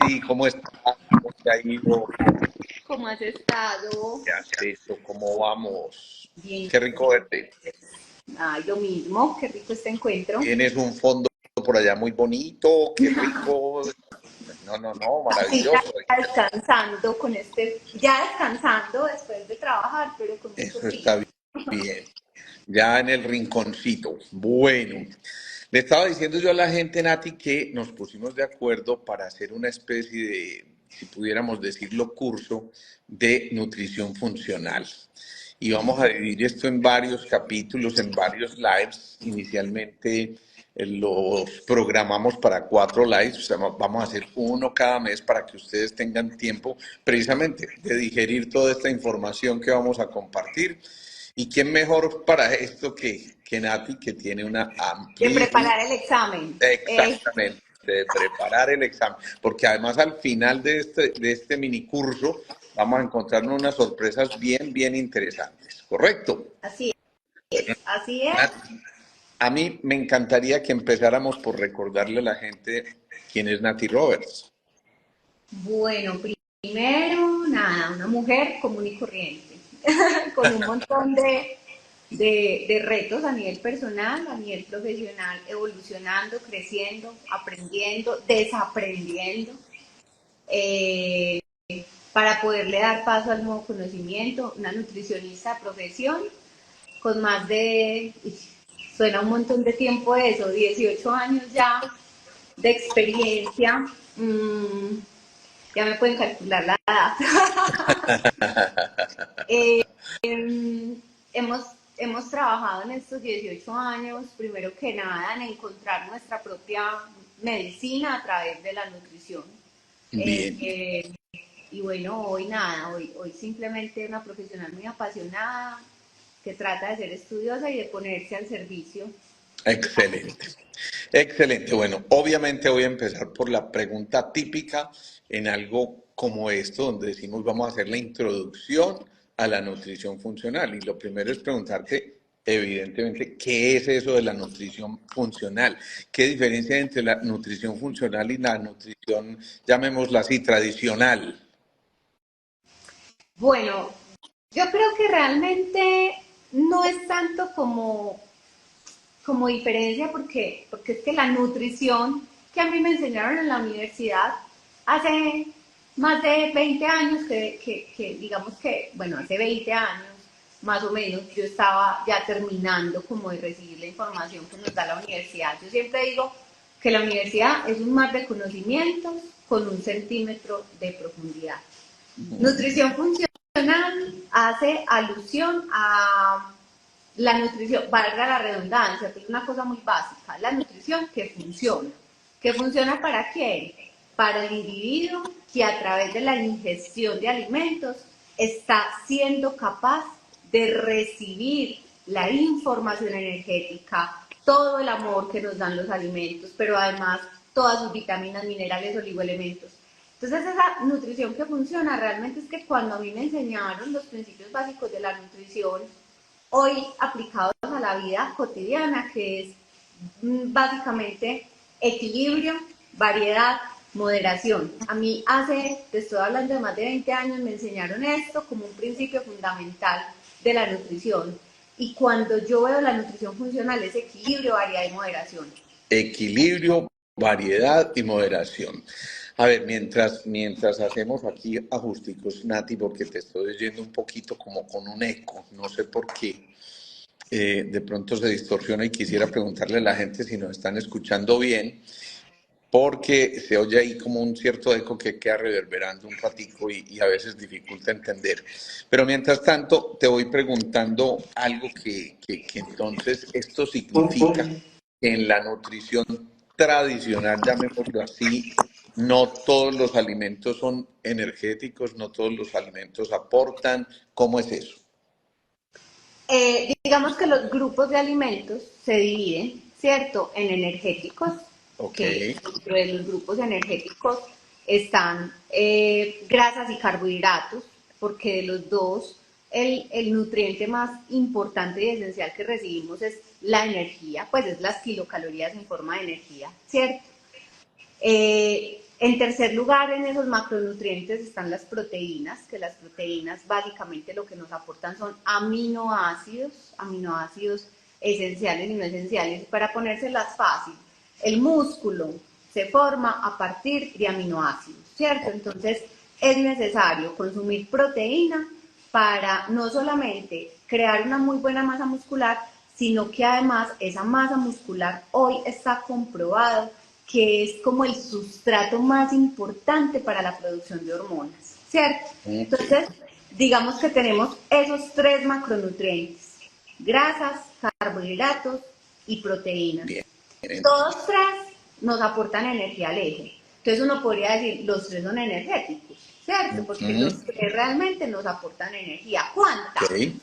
Nati, ¿cómo estás? ¿Cómo te ha ido? ¿Cómo has estado? ¿Qué has hecho? ¿Cómo vamos? Bien. Qué rico verte. Ay, lo mismo, qué rico este encuentro. Tienes un fondo por allá muy bonito, qué rico. No, no, no, Sí, maravilloso. ya descansando con ya descansando después de trabajar, pero con mucho Eso frío. está bien. Ya en el rinconcito. Bueno, le estaba diciendo yo a la gente, Nati, que nos pusimos de acuerdo para hacer una especie de, si pudiéramos decirlo, curso de nutrición funcional. Y vamos a dividir esto en varios capítulos, en varios lives. Inicialmente los programamos para 4 lives, o sea, vamos a hacer uno cada mes para que ustedes tengan tiempo precisamente de digerir toda esta información que vamos a compartir. ¿Y quién mejor para esto que Nati, que tiene una De amplísima, preparar el examen. exactamente, de preparar el examen? Porque además al final de este mini curso vamos a encontrarnos unas sorpresas bien, bien interesantes, ¿correcto? Así es, así es. Nati, a mí me encantaría que empezáramos por recordarle a la gente quién es Nati Roberts. Bueno, primero, nada, una mujer común y corriente, con un montón de retos a nivel personal, a nivel profesional, evolucionando, creciendo, aprendiendo, desaprendiendo. eh, para poderle dar paso al nuevo conocimiento, una nutricionista de profesión con más de, suena un montón de tiempo eso, 18 años ya de experiencia, ya me pueden calcular la edad. eh, hemos, hemos trabajado en estos 18 años, primero que nada, en encontrar nuestra propia medicina a través de la nutrición. Bien. Eh, y bueno, hoy nada, hoy simplemente una profesional muy apasionada que trata de ser estudiosa y de ponerse al servicio. Excelente. Excelente. Bueno, obviamente voy a empezar por la pregunta típica en algo como esto, donde decimos vamos a hacer la introducción a la nutrición funcional. Y lo primero es preguntarte, evidentemente, ¿qué es eso de la nutrición funcional? ¿Qué diferencia hay entre la nutrición funcional y la nutrición, llamémosla así, tradicional? Bueno, yo creo que realmente no es tanto como diferencia porque es que la nutrición que a mí me enseñaron en la universidad hace más de 20 años, que digamos que, bueno, hace 20 años más o menos, yo estaba ya terminando como de recibir la información que nos da la universidad. Yo siempre digo que la universidad es un mar de conocimientos con 1 centímetro de profundidad. Nutrición funcional hace alusión a la nutrición, valga la redundancia, pero es una cosa muy básica, la nutrición que funciona. ¿Que funciona para quién? Para el individuo que a través de la ingestión de alimentos está siendo capaz de recibir la información energética, todo el amor que nos dan los alimentos, pero además todas sus vitaminas, minerales, oligoelementos. Entonces esa nutrición que funciona realmente es que cuando a mí me enseñaron los principios básicos de la nutrición, hoy aplicados a la vida cotidiana, que es básicamente equilibrio, variedad, moderación. A mí te estoy hablando de más de 20 años, me enseñaron esto como un principio fundamental de la nutrición. Y cuando yo veo la nutrición funcional es equilibrio, variedad y moderación. Equilibrio, variedad y moderación. A ver, mientras hacemos aquí ajusticos, Nati, porque te estoy oyendo un poquito como con un eco, no sé por qué. De pronto se distorsiona y quisiera preguntarle a la gente si nos están escuchando bien, porque se oye ahí como un cierto eco que queda reverberando un ratico y a veces dificulta entender. Pero mientras tanto, te voy preguntando algo que entonces esto significa que en la nutrición tradicional, llamémoslo así, no todos los alimentos son energéticos, no todos los alimentos aportan. ¿Cómo es eso? Digamos que los grupos de alimentos se dividen, ¿cierto?, en energéticos, Ok, que dentro de los grupos energéticos están grasas y carbohidratos, porque de los dos el nutriente más importante y esencial que recibimos es la energía, pues es las kilocalorías en forma de energía, ¿cierto? En tercer lugar, en esos macronutrientes están las proteínas, que las proteínas básicamente lo que nos aportan son aminoácidos esenciales y no esenciales. Para ponérselas fácil, el músculo se forma a partir de aminoácidos, ¿cierto? Entonces es necesario consumir proteína para no solamente crear una muy buena masa muscular, sino que además esa masa muscular hoy está comprobado que es como el sustrato más importante para la producción de hormonas, ¿cierto? Entonces, digamos que tenemos esos tres macronutrientes: grasas, carbohidratos y proteínas. Bien. Todos tres nos aportan energía al eje. Entonces uno podría decir, los tres son energéticos, ¿cierto? Porque los tres realmente nos aportan energía. ¿Cuánta? Okay.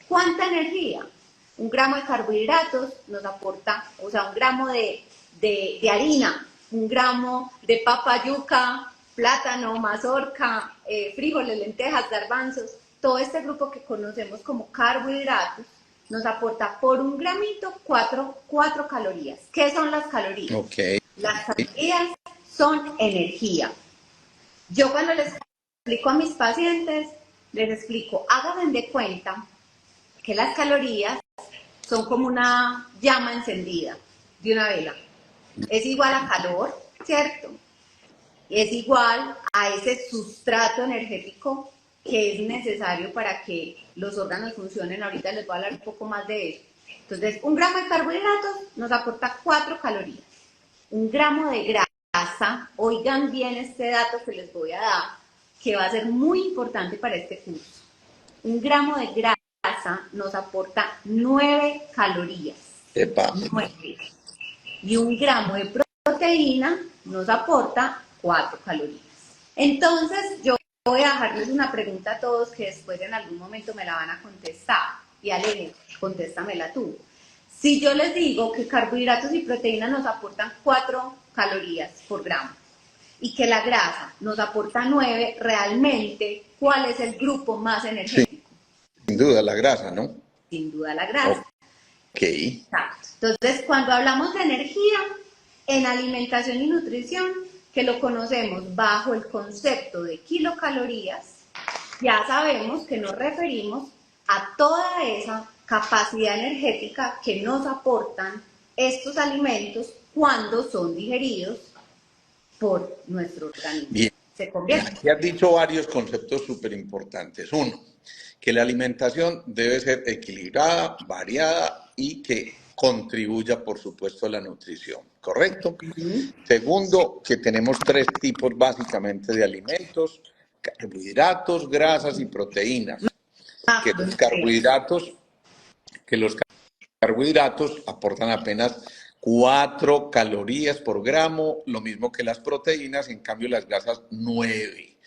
¿Cuánta energía? Un gramo de carbohidratos nos aporta, o sea, un gramo de harina, un gramo de papa, yuca, plátano, mazorca, frijoles, lentejas, garbanzos, todo este grupo que conocemos como carbohidratos, nos aporta por un gramito 4 calorías. ¿Qué son las calorías? Okay. Las calorías son energía. Yo cuando les explico a mis pacientes, les explico, háganse de cuenta que las calorías son como una llama encendida de una vela. Es igual a calor, ¿cierto? Es igual a ese sustrato energético que es necesario para que los órganos funcionen. Ahorita les voy a hablar un poco más de eso. Entonces, un gramo de carbohidratos nos aporta 4 calorías. Un gramo de grasa, oigan bien este dato que les voy a dar, que va a ser muy importante para este curso. Un gramo de grasa nos aporta 9 calorías. Epa. 9. Y un gramo de proteína nos aporta 4 calorías. Entonces, yo voy a dejarles una pregunta a todos que después en algún momento me la van a contestar. Y Ale, contéstamela tú. Si yo les digo que carbohidratos y proteínas nos aportan 4 calorías por gramo y que la grasa nos aporta 9, realmente, ¿cuál es el grupo más energético? Sin duda la grasa, ¿no? Sin duda la grasa. Ok. Exacto. Entonces, cuando hablamos de energía en alimentación y nutrición, que lo conocemos bajo el concepto de kilocalorías, ya sabemos que nos referimos a toda esa capacidad energética que nos aportan estos alimentos cuando son digeridos por nuestro organismo. Bien. Se convierte. Aquí has dicho varios conceptos súper importantes. Uno, que la alimentación debe ser equilibrada, variada y que contribuya, por supuesto, a la nutrición. ¿Correcto? Segundo, que tenemos tres tipos básicamente de alimentos: carbohidratos, grasas y proteínas. Que los carbohidratos, que los carbohidratos aportan apenas 4 calorías por gramo, lo mismo que las proteínas, en cambio las grasas 9.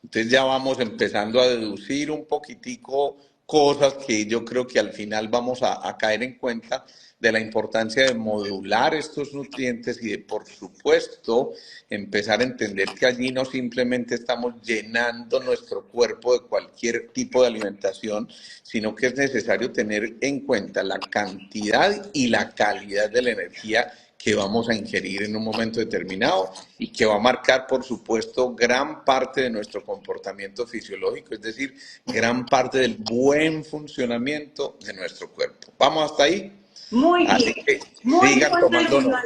Entonces ya vamos empezando a deducir un poquitico cosas que yo creo que al final vamos a caer en cuenta de la importancia de modular estos nutrientes y de, por supuesto, empezar a entender que allí no simplemente estamos llenando nuestro cuerpo de cualquier tipo de alimentación, sino que es necesario tener en cuenta la cantidad y la calidad de la energía que vamos a ingerir en un momento determinado y que va a marcar, por supuesto, gran parte de nuestro comportamiento fisiológico, es decir, gran parte del buen funcionamiento de nuestro cuerpo. ¿Vamos hasta ahí? Muy bien. Así que Muy sigan buen tomando resumen.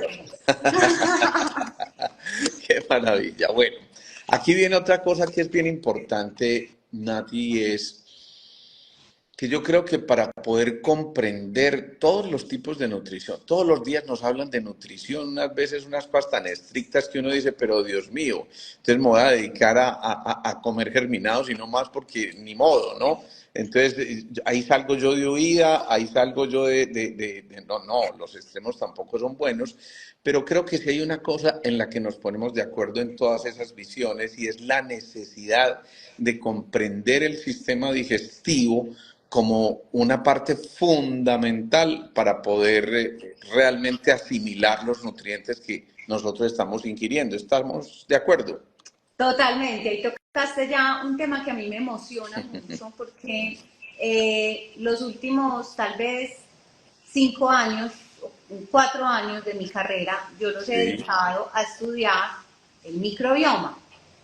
nota. Qué maravilla. Bueno, aquí viene otra cosa que es bien importante, Nati, es que yo creo que para poder comprender todos los tipos de nutrición, todos los días nos hablan de nutrición, unas veces unas cosas tan estrictas que uno dice, pero Dios mío, entonces me voy a dedicar a comer germinados y no más porque ni modo, ¿no? Entonces ahí salgo yo de huida, ahí salgo yo no, los extremos tampoco son buenos, pero creo que sí hay una cosa en la que nos ponemos de acuerdo en todas esas visiones y es la necesidad de comprender el sistema digestivo como una parte fundamental para poder realmente asimilar los nutrientes que nosotros estamos ingiriendo. ¿Estamos de acuerdo? Totalmente, ahí tocaste ya un tema que a mí me emociona mucho porque los últimos tal vez 5 años, 4 años de mi carrera, yo los he Sí. dedicado a estudiar el microbioma,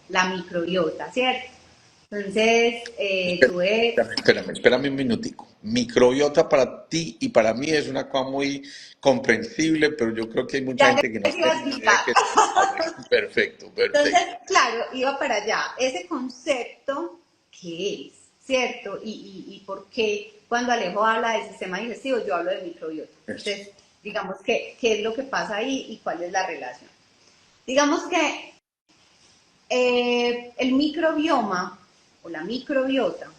la microbiota, ¿cierto? Entonces, tuve, Espérame un minutico. Microbiota para ti y para mí es una cosa muy comprensible, pero yo creo que hay mucha ya gente que no les iba a tiene ni idea de explicar. qué es. Ah, bueno, perfecto, Entonces, perfecto. claro, iba para allá. Ese concepto, ¿qué es? ¿Cierto? Y por qué cuando Alejo habla del sistema digestivo, yo hablo de microbiota. Eso. Entonces, digamos que, ¿qué es lo que pasa ahí y cuál es la relación? Digamos que el microbioma o la microbiota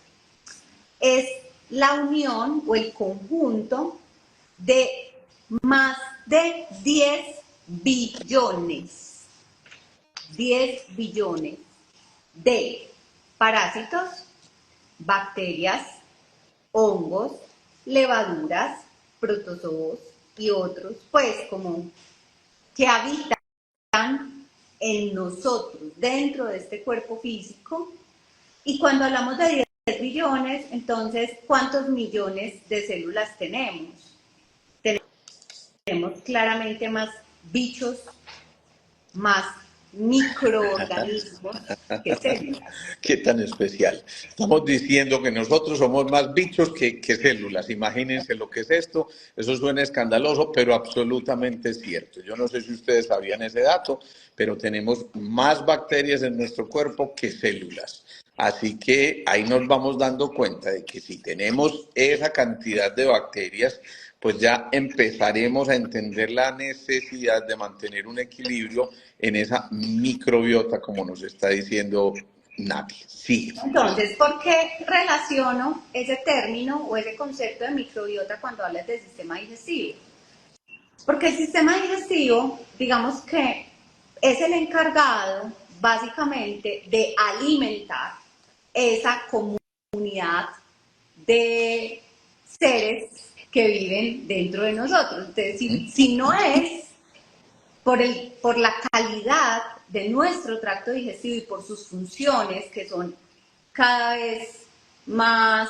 es la unión o el conjunto de más de 10 billones de parásitos, bacterias, hongos, levaduras, protozoos y otros, pues como que habitan en nosotros, dentro de este cuerpo físico. Y cuando hablamos de 10 billones, entonces, ¿cuántos millones de células tenemos? Tenemos claramente más bichos, más microorganismos que células. Qué tan especial. Estamos diciendo que nosotros somos más bichos que células. Imagínense lo que es esto. Eso suena escandaloso, pero absolutamente cierto. Yo no sé si ustedes sabían ese dato, pero tenemos más bacterias en nuestro cuerpo que células. Así que ahí nos vamos dando cuenta de que si tenemos esa cantidad de bacterias, pues ya empezaremos a entender la necesidad de mantener un equilibrio en esa microbiota, como nos está diciendo Nati. Sí. Entonces, ¿por qué relaciono ese término o ese concepto de microbiota cuando hablas del sistema digestivo? Porque el sistema digestivo, digamos que es el encargado básicamente de alimentar esa comunidad de seres que viven dentro de nosotros. Entonces, si no es por la calidad de nuestro tracto digestivo y por sus funciones, que son cada vez más,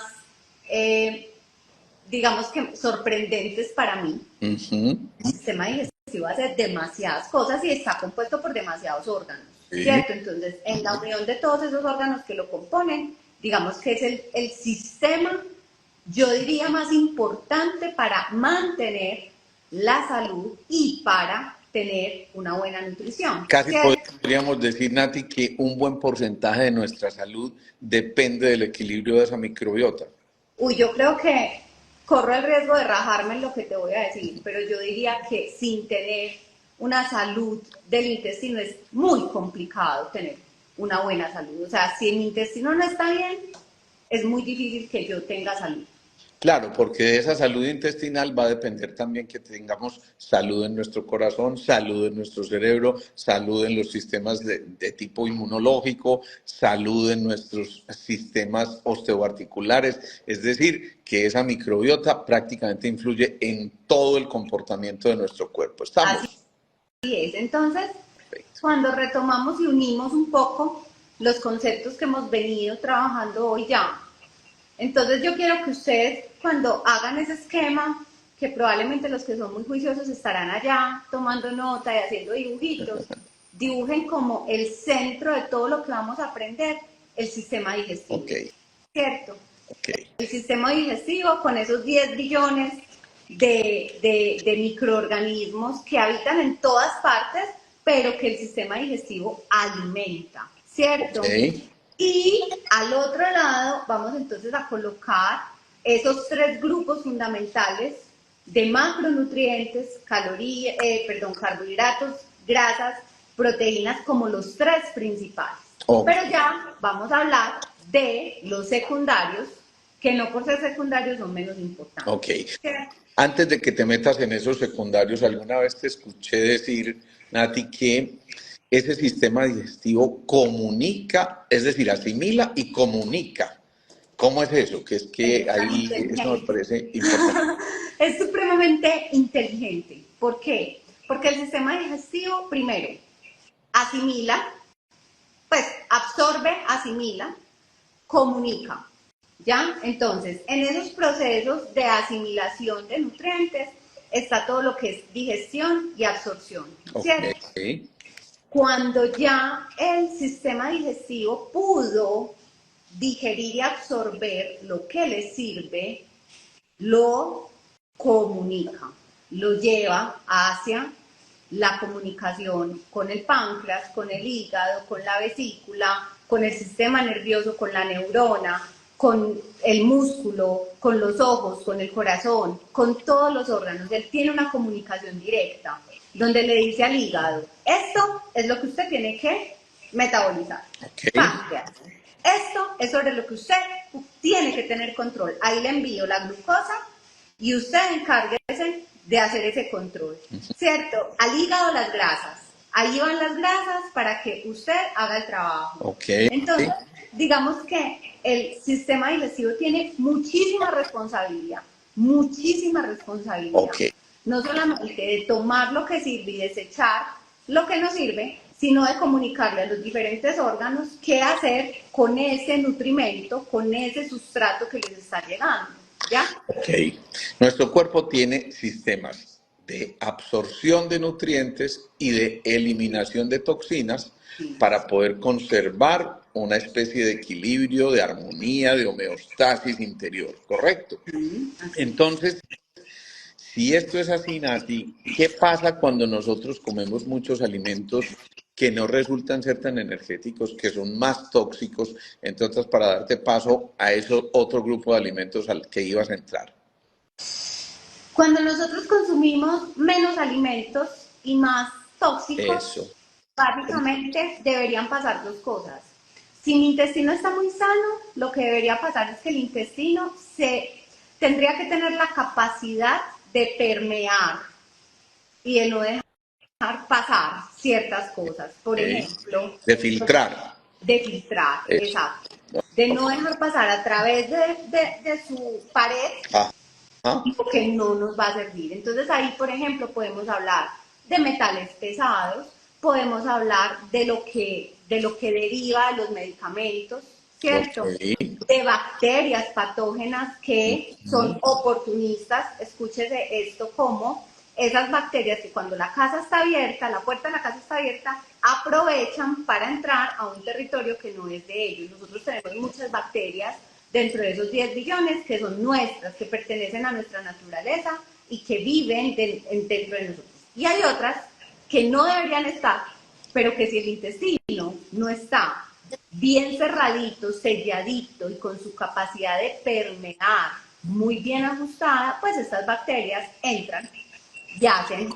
digamos que sorprendentes para mí, Ujú. el sistema digestivo hace demasiadas cosas y está compuesto por demasiados órganos, Sí. ¿cierto? Entonces, en la unión de todos esos órganos que lo componen, digamos que es el sistema, yo diría, más importante para mantener la salud y para tener una buena nutrición, Casi ¿cierto? podríamos decir, Nati, que un buen porcentaje de nuestra salud depende del equilibrio de esa microbiota. Uy, yo creo que corro el riesgo de rajarme en lo que te voy a decir, pero yo diría que sin tener una salud del intestino es muy complicado tener una buena salud. O sea, si mi intestino no está bien, es muy difícil que yo tenga salud. Claro, porque de esa salud intestinal va a depender también que tengamos salud en nuestro corazón, salud en nuestro cerebro, salud en los sistemas de tipo inmunológico, salud en nuestros sistemas osteoarticulares. Es decir, que esa microbiota prácticamente influye en todo el comportamiento de nuestro cuerpo. Así ¿Estamos? es. Entonces, Perfecto. cuando retomamos y unimos un poco los conceptos que hemos venido trabajando hoy ya, entonces yo quiero que ustedes cuando hagan ese esquema, que probablemente los que son muy juiciosos estarán allá tomando nota y haciendo dibujitos, dibujen como el centro de todo lo que vamos a aprender, el sistema digestivo, Ok, ¿cierto? ok. El sistema digestivo con esos 10 billones de microorganismos que habitan en todas partes, pero que el sistema digestivo alimenta, Ok. ¿cierto? Y al otro lado vamos entonces a colocar esos tres grupos fundamentales de macronutrientes, calorías, carbohidratos, grasas, proteínas como los tres principales. Ok. Pero ya vamos a hablar de los secundarios, que no por ser secundarios son menos importantes. Ok. Antes de que te metas en esos secundarios, alguna vez te escuché decir, Nati, que ese sistema digestivo comunica, es decir, asimila y comunica. ¿Cómo es eso? Que es que Es tan ahí eso me inteligente. parece importante. Es supremamente inteligente. ¿Por qué? Porque el sistema digestivo, primero, asimila, pues absorbe, asimila, comunica. ¿Ya? Entonces, en esos procesos de asimilación de nutrientes está todo lo que es digestión y absorción, Ok. ¿cierto? Cuando ya el sistema digestivo pudo digerir y absorber lo que le sirve, lo comunica, lo lleva hacia la comunicación con el páncreas, con el hígado, con la vesícula, con el sistema nervioso, con la neurona, con el músculo, con los ojos, con el corazón, con todos los órganos. Él tiene una comunicación directa donde le dice al hígado, esto es lo que usted tiene que metabolizar. Ok, Páncreas, esto es sobre lo que usted tiene que tener control. Ahí le envío la glucosa y usted encárguese de hacer ese control, ¿cierto? Al hígado las grasas. Ahí van las grasas para que usted haga el trabajo. ok, Entonces, digamos que el sistema digestivo tiene muchísima responsabilidad, muchísima responsabilidad. ok. No solamente de tomar lo que sirve y desechar lo que no sirve, sino de comunicarle a los diferentes órganos qué hacer con ese nutrimento, con ese sustrato que les está llegando, ¿ya? Ok. Nuestro cuerpo tiene sistemas de absorción de nutrientes y de eliminación de toxinas Sí. para poder conservar una especie de equilibrio, de armonía, de homeostasis interior, ¿correcto? Así. Entonces, si esto es así, Nati, ¿qué pasa cuando nosotros comemos muchos alimentos que no resultan ser tan energéticos, que son más tóxicos? Entre otras, para darte paso a eso otro grupo de alimentos al que ibas a entrar. Cuando nosotros consumimos menos alimentos y más tóxicos, Eso. básicamente deberían pasar dos cosas. Si mi intestino está muy sano, lo que debería pasar es que el intestino tendría que tener la capacidad de permear y de no dejar pasar ciertas cosas. Por Ok. ejemplo, De filtrar. de filtrar, Eso. exacto. De no dejar pasar a través de su pared Ajá. lo que no nos va a servir. Entonces ahí, por ejemplo, podemos hablar de metales pesados, podemos hablar de lo que deriva de los medicamentos, Ok. ¿cierto? De bacterias patógenas que son oportunistas, escúchese esto como esas bacterias que cuando la casa está abierta, la puerta de la casa está abierta, aprovechan para entrar a un territorio que no es de ellos. Nosotros tenemos muchas bacterias dentro de esos 10 billones que son nuestras, que pertenecen a nuestra naturaleza y que viven dentro de nosotros. Y hay otras que no deberían estar, pero que si el intestino no está bien cerradito, selladito y con su capacidad de permear muy bien ajustada, pues estas bacterias entran y hacen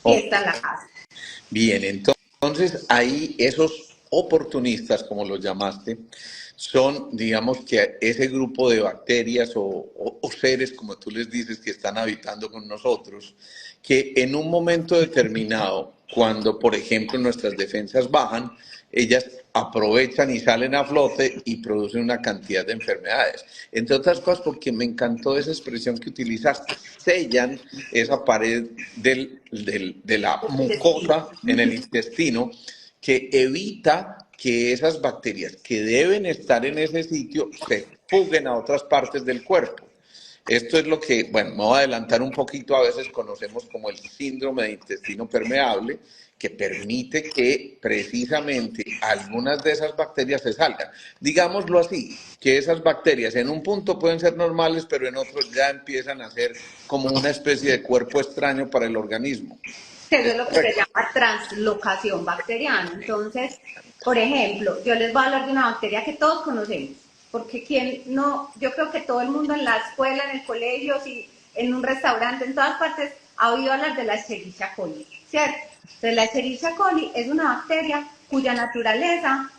Ok. fiesta en la casa. Bien, entonces ahí esos oportunistas, como los llamaste, son, digamos que ese grupo de bacterias o seres, como tú les dices, que están habitando con nosotros, que en un momento determinado, cuando por ejemplo nuestras defensas bajan, ellas aprovechan y salen a flote y producen una cantidad de enfermedades. Entre otras cosas, porque me encantó esa expresión que utilizaste, sellan esa pared de la mucosa en el intestino que evita que esas bacterias que deben estar en ese sitio se fuguen a otras partes del cuerpo. Esto es lo que, bueno, me voy a adelantar un poquito, a veces conocemos como el síndrome de intestino permeable, que permite que precisamente algunas de esas bacterias se salgan. Digámoslo así, que esas bacterias en un punto pueden ser normales, pero en otros ya empiezan a ser como una especie de cuerpo extraño para el organismo. Eso ¿Es es lo que se correcto? llama translocación bacteriana. Entonces, por ejemplo, yo les voy a hablar de una bacteria que todos conocemos, porque quien no, yo creo que todo el mundo en la escuela, en el colegio, si, en un restaurante, en todas partes, ha oído hablar de la Escherichia coli, ¿cierto? Entonces, la Escherichia coli es una bacteria cuya naturaleza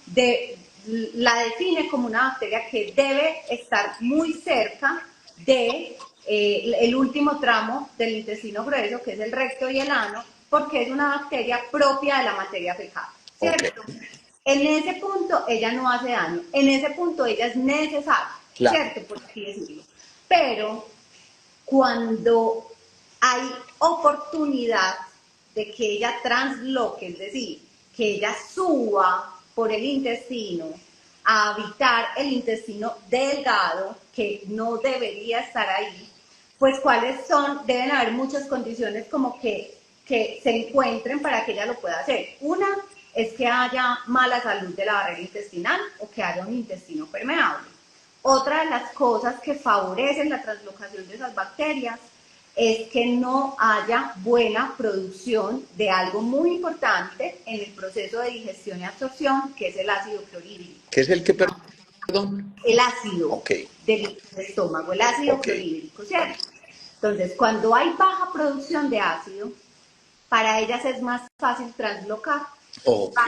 la define como una bacteria que debe estar muy cerca de el último tramo del intestino grueso, que es el recto y el ano, porque es una bacteria propia de la materia fecal, Ok, ¿cierto? En ese punto ella no hace daño, en ese punto ella es necesaria, claro. ¿cierto? Por así decirlo. Pero cuando hay oportunidad de que ella transloque, es decir, que ella suba por el intestino a habitar el intestino delgado, que no debería estar ahí, pues cuáles son, deben haber muchas condiciones como que que se encuentren para que ella lo pueda hacer. Una es que haya mala salud de la barrera intestinal o que haya un intestino permeable. Otra de las cosas que favorecen la translocación de esas bacterias es que no haya buena producción de algo muy importante en el proceso de digestión y absorción, que es el ácido clorhídrico. ¿Qué es el que, perdón? El ácido Ok, del estómago, el ácido ok, clorhídrico, ¿cierto? Entonces, cuando hay baja producción de ácido, para ellas es más fácil translocar. ok.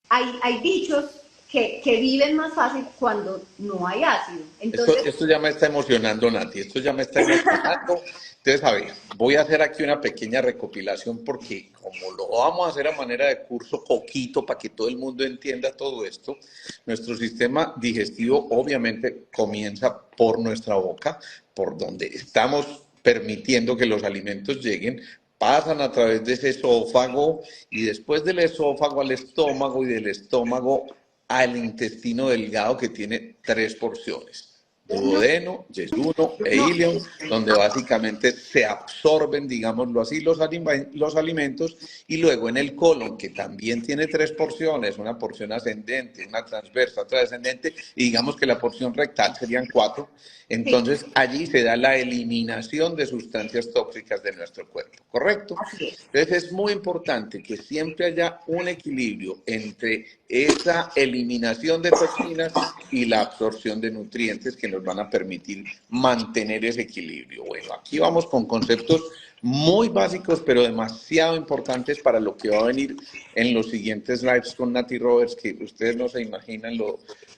Hay bichos que viven más fácil cuando no hay ácido. Entonces, Esto ya me está emocionando, Nati, esto ya me está emocionando. Entonces, a ver, voy a hacer aquí una pequeña recopilación porque como lo vamos a hacer a manera de curso poquito para que todo el mundo entienda todo esto, nuestro sistema digestivo obviamente comienza por nuestra boca, por donde estamos permitiendo que los alimentos lleguen, pasan a través de ese esófago y después del esófago al estómago y del estómago al intestino delgado que tiene tres porciones: uno, duodeno, yeyuno e uno, ilion, donde básicamente se absorben, digámoslo así, los alimentos, y luego en el colon, que también tiene tres porciones, una porción ascendente, una transversa, otra descendente, y digamos que la porción rectal serían cuatro, sí, entonces allí se da la eliminación de sustancias tóxicas de nuestro cuerpo, ¿correcto? así es. Entonces es muy importante que siempre haya un equilibrio entre esa eliminación de toxinas y la absorción de nutrientes que nos van a permitir mantener ese equilibrio. Bueno, aquí vamos con conceptos muy básicos, pero demasiado importantes para lo que va a venir en los siguientes lives con Nati Roberts, que ustedes no se imaginan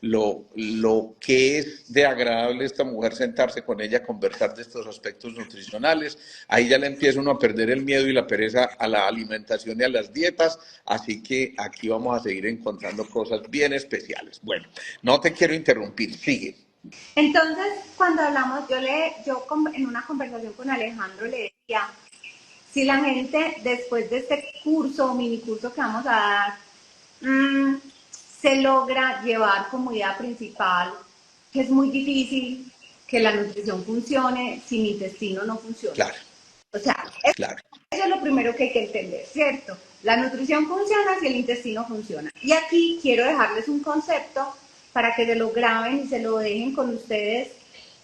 lo que es de agradable esta mujer sentarse con ella, conversar de estos aspectos nutricionales. Ahí ya le empieza uno a perder el miedo y la pereza a la alimentación y a las dietas, así que aquí vamos a seguir encontrando cosas bien especiales. Bueno, no te quiero interrumpir, sigue. Entonces, cuando hablamos, en una conversación con Alejandro le decía, si la gente después de este curso o mini curso que vamos a dar, se logra llevar como idea principal que es muy difícil que la nutrición funcione si mi intestino no funciona. Claro, O sea, claro. eso es lo primero que hay que entender, ¿cierto? La nutrición funciona si el intestino funciona. Y aquí quiero dejarles un concepto para que se lo graben y se lo dejen con ustedes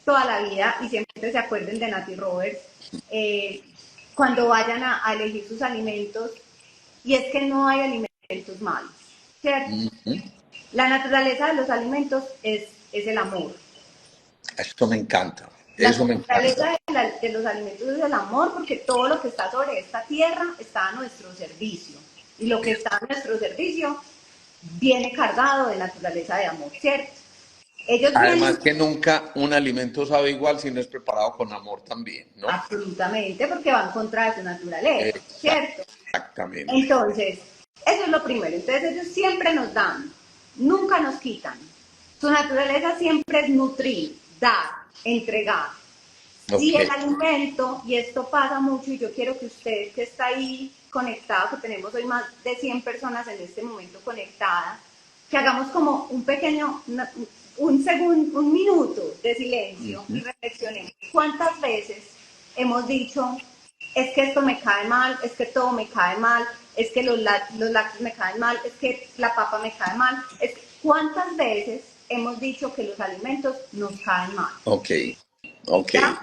toda la vida y siempre se acuerden de Nati Roberts cuando vayan a elegir sus alimentos. Y es que no hay alimentos malos, ¿cierto? La naturaleza de los alimentos es el amor. Eso me encanta, La eso me encanta. naturaleza de los alimentos es el amor, porque todo lo que está sobre esta tierra está a nuestro servicio. Y lo que está a nuestro servicio viene cargado de naturaleza de amor, ¿cierto? Ellos Además vienen que nunca un alimento sabe igual si no es preparado con amor también, ¿no? absolutamente porque van contra de su naturaleza, ¿cierto? Exactamente. Entonces, eso es lo primero. Entonces, ellos siempre nos dan, nunca nos quitan. Su naturaleza siempre es nutrir, dar, entregar. Si Ok. el alimento, y esto pasa mucho, y yo quiero que usted que está ahí conectado, que tenemos hoy más de 100 personas en este momento conectadas, que hagamos como un pequeño, un segundo, un minuto de silencio y reflexionemos. ¿Cuántas veces hemos dicho, es que esto me cae mal, es que todo me cae mal, es que los lácteos me caen mal, es que la papa me cae mal? ¿Cuántas veces hemos dicho que los alimentos nos caen mal? Ok, ok. ¿Ya?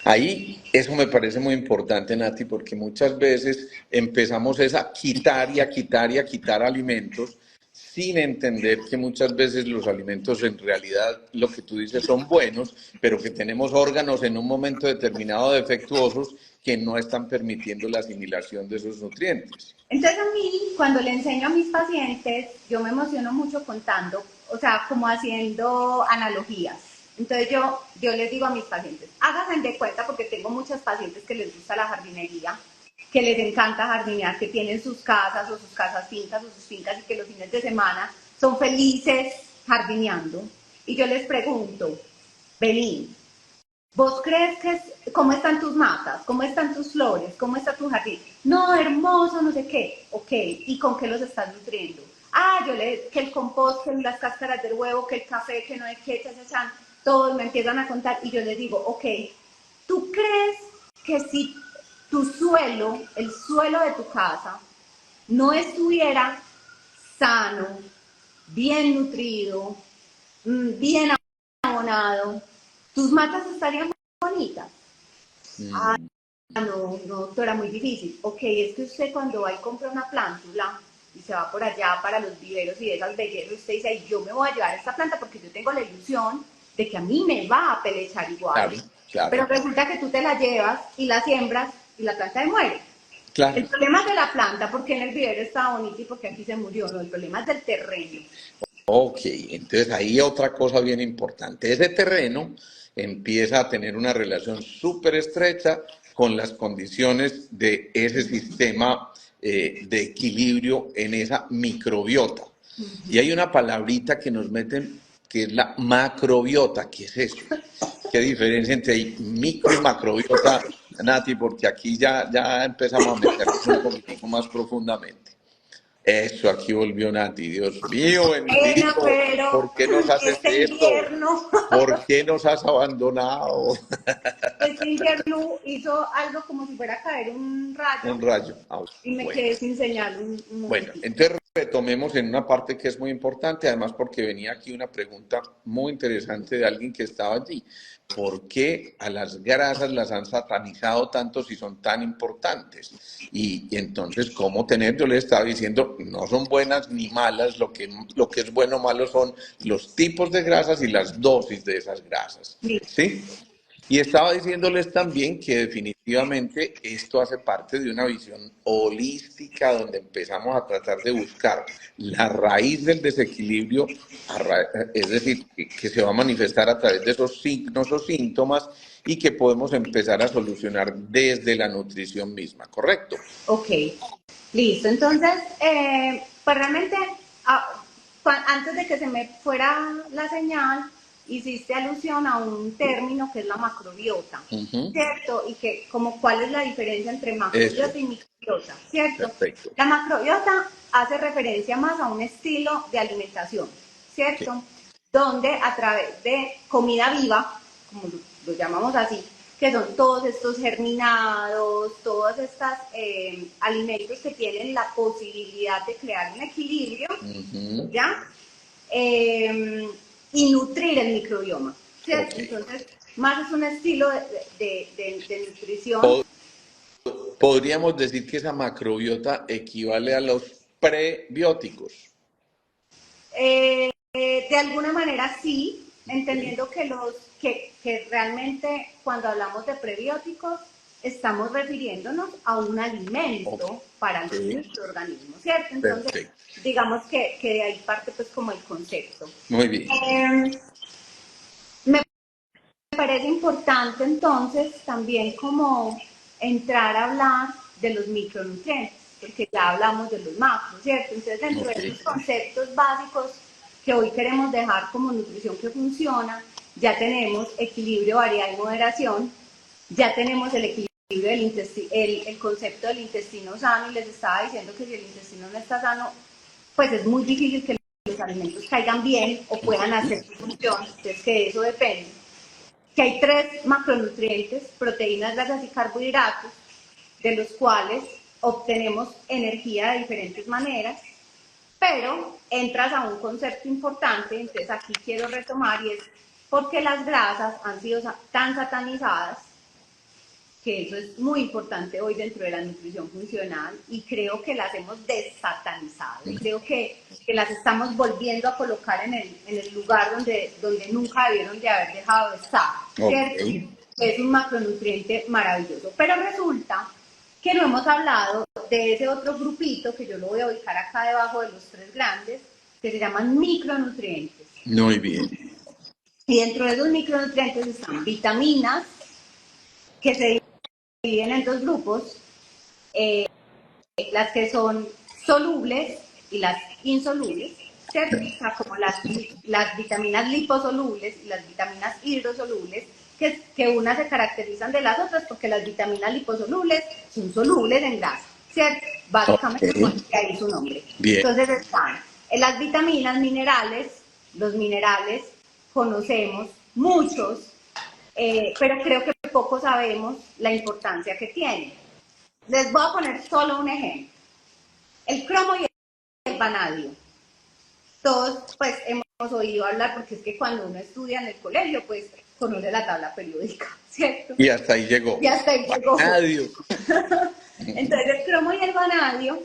Ahí eso me parece muy importante, Nati, porque muchas veces empezamos es a quitar y a quitar y a quitar alimentos sin entender que muchas veces los alimentos en realidad, lo que tú dices, son buenos, pero que tenemos órganos en un momento determinado defectuosos que no están permitiendo la asimilación de esos nutrientes. Entonces a mí, cuando le enseño a mis pacientes, yo me emociono mucho contando, o sea, como haciendo analogías. Entonces yo les digo a mis pacientes, háganse de cuenta, porque tengo muchas pacientes que les gusta la jardinería, que les encanta jardinear, que tienen sus casas o sus casas fincas o sus fincas y que los fines de semana son felices jardineando. Y yo les pregunto, vení, ¿vos crees que cómo están tus matas? ¿Cómo están tus flores? ¿Cómo está tu jardín? No, hermoso, no sé qué. Ok, ¿y con qué los estás nutriendo? Ah, que el compost, que las cáscaras del huevo, que el café, que no hay que, chachachán. Todos me empiezan a contar y yo les digo, ok, ¿tú crees que si tu suelo, el suelo de tu casa, no estuviera sano, bien nutrido, bien abonado, tus matas estarían bonitas. Ah, Mm, no, no, doctora, muy difícil. Ok, es que usted cuando va y compra una plántula y se va por allá para los viveros y esas bellezas, usted dice, ay, yo me voy a llevar esta planta porque yo tengo la ilusión de que a mí me va a pelechar igual. claro, Pero claro, resulta que tú te la llevas y la siembras y la planta se muere. claro. El problema es de la planta, porque en el vivero estaba bonito y porque aquí se murió. No, el problema es del terreno. Ok, entonces ahí otra cosa bien importante. Ese terreno empieza a tener una relación súper estrecha con las condiciones de ese sistema de equilibrio en esa microbiota. Y hay una palabrita que nos meten que es la macrobiota. ¿Qué es eso? ¿Qué diferencia entre micro y macrobiota, Nati? Porque aquí ya empezamos a meternos un poquitico más profundamente. Eso, aquí volvió Nati. Dios mío, Bueno, bendito. pero ¿Por qué nos haces este esto? invierno, ¿Por qué nos has abandonado? este invierno hizo algo como si fuera a caer un rayo Un rayo. Ah, y me bueno. quedé sin señal un Bueno, momentito. entonces retomemos en una parte que es muy importante, además porque venía aquí una pregunta muy interesante de alguien que estaba allí. ¿Por qué a las grasas las han satanizado tanto si son tan importantes? Y entonces, ¿cómo tener? Yo le estaba diciendo, no son buenas ni malas, lo que es bueno o malo son los tipos de grasas y las dosis de esas grasas. ¿Sí? Y estaba diciéndoles también que definitivamente esto hace parte de una visión holística donde empezamos a tratar de buscar la raíz del desequilibrio, es decir, que se va a manifestar a través de esos signos o síntomas y que podemos empezar a solucionar desde la nutrición misma, ¿correcto? Ok, listo. Entonces, pues realmente, antes de que se me fuera la señal, hiciste alusión a un término que es la macrobiota, Ujú. ¿cierto? Y que como cuál es la diferencia entre Eso, macrobiota y microbiota, ¿cierto? perfecto. La macrobiota hace referencia más a un estilo de alimentación, Ok. ¿cierto? Donde a través de comida viva, como lo llamamos así, que son todos estos germinados, todos estos alimentos que tienen la posibilidad de crear un equilibrio, Ujú. ¿ya? Eh, y nutrir el microbioma, ¿cierto? Ok. Entonces, más es un estilo de nutrición. Podríamos decir que esa macrobiota equivale a los prebióticos. De alguna manera sí, Ok. entendiendo que realmente cuando hablamos de prebióticos estamos refiriéndonos a un Ok. alimento para nuestro organismo, ¿cierto? Entonces, Perfecto. digamos que de ahí parte pues como el concepto. Muy bien. Eh, me parece importante entonces también como entrar a hablar de los micronutrientes, porque ya hablamos de los macros, ¿cierto? Entonces, dentro de Ok. esos conceptos básicos que hoy queremos dejar como nutrición que funciona, ya tenemos equilibrio, variedad y moderación, ya tenemos el equilibrio del intestino, el concepto del intestino sano, y les estaba diciendo que si el intestino no está sano, pues es muy difícil que los alimentos caigan bien o puedan hacer su función, entonces que de eso depende. Que hay tres macronutrientes, proteínas, grasas y carbohidratos, de los cuales obtenemos energía de diferentes maneras, pero entras a un concepto importante, entonces aquí quiero retomar, y es por qué las grasas han sido tan satanizadas, que eso es muy importante hoy dentro de la nutrición funcional, y creo que las hemos desatanizado, y creo que las estamos volviendo a colocar en el lugar donde nunca debieron de haber dejado de estar, Ok. ¿cierto? Es un macronutriente maravilloso, pero resulta que no hemos hablado de ese otro grupito que yo lo voy a ubicar acá debajo de los tres grandes, que se llaman micronutrientes. Muy bien. Y dentro de esos micronutrientes están vitaminas, que se dividen en dos grupos, las que son solubles y las insolubles, ¿cierto? O sea, como las vitaminas liposolubles y las vitaminas hidrosolubles, que unas se caracterizan de las otras porque las vitaminas liposolubles son solubles en grasa, ¿cierto? Ok. Básicamente por ahí su nombre. Bien. Entonces están las vitaminas minerales, los minerales conocemos muchos, pero creo que poco sabemos la importancia que tienen. Les voy a poner solo un ejemplo. El cromo y el vanadio. Todos pues hemos oído hablar porque es que cuando uno estudia en el colegio pues conoce la tabla periódica, ¿cierto? Y hasta ahí llegó. Y hasta ahí llegó. Vanadio. Entonces el cromo y el vanadio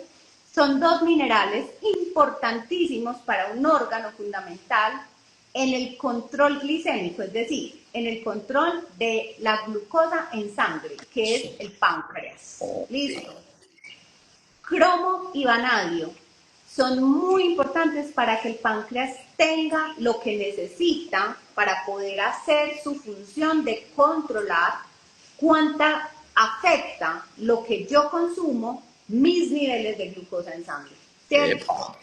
son dos minerales importantísimos para un órgano fundamental en el control glicémico, es decir, en el control de la glucosa en sangre, que es el páncreas. ¿Listo? Cromo y vanadio son muy importantes para que el páncreas tenga lo que necesita para poder hacer su función de controlar cuánta afecta lo que yo consumo mis niveles de glucosa en sangre. ¿Cierto? Epa.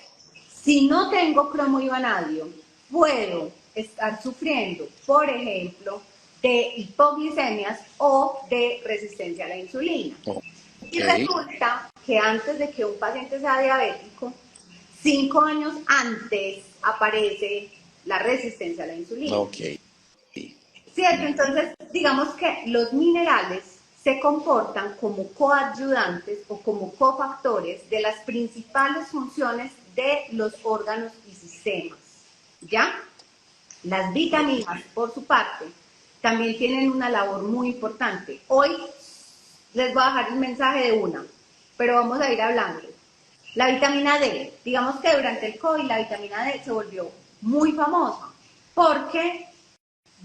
Si no tengo cromo y vanadio, puedo estar sufriendo, por ejemplo, de hipoglicemias o de resistencia a la insulina. Y Ok. resulta que antes de que un paciente sea diabético, 5 años antes aparece la resistencia a la insulina. Ok. ¿Cierto? Entonces, digamos que los minerales se comportan como coadyuvantes o como cofactores de las principales funciones de los órganos y sistemas. ¿Ya? Las vitaminas, por su parte, también tienen una labor muy importante. Hoy les voy a dejar el mensaje de una, pero vamos a ir hablando. La vitamina D, digamos que durante el COVID la vitamina D se volvió muy famosa porque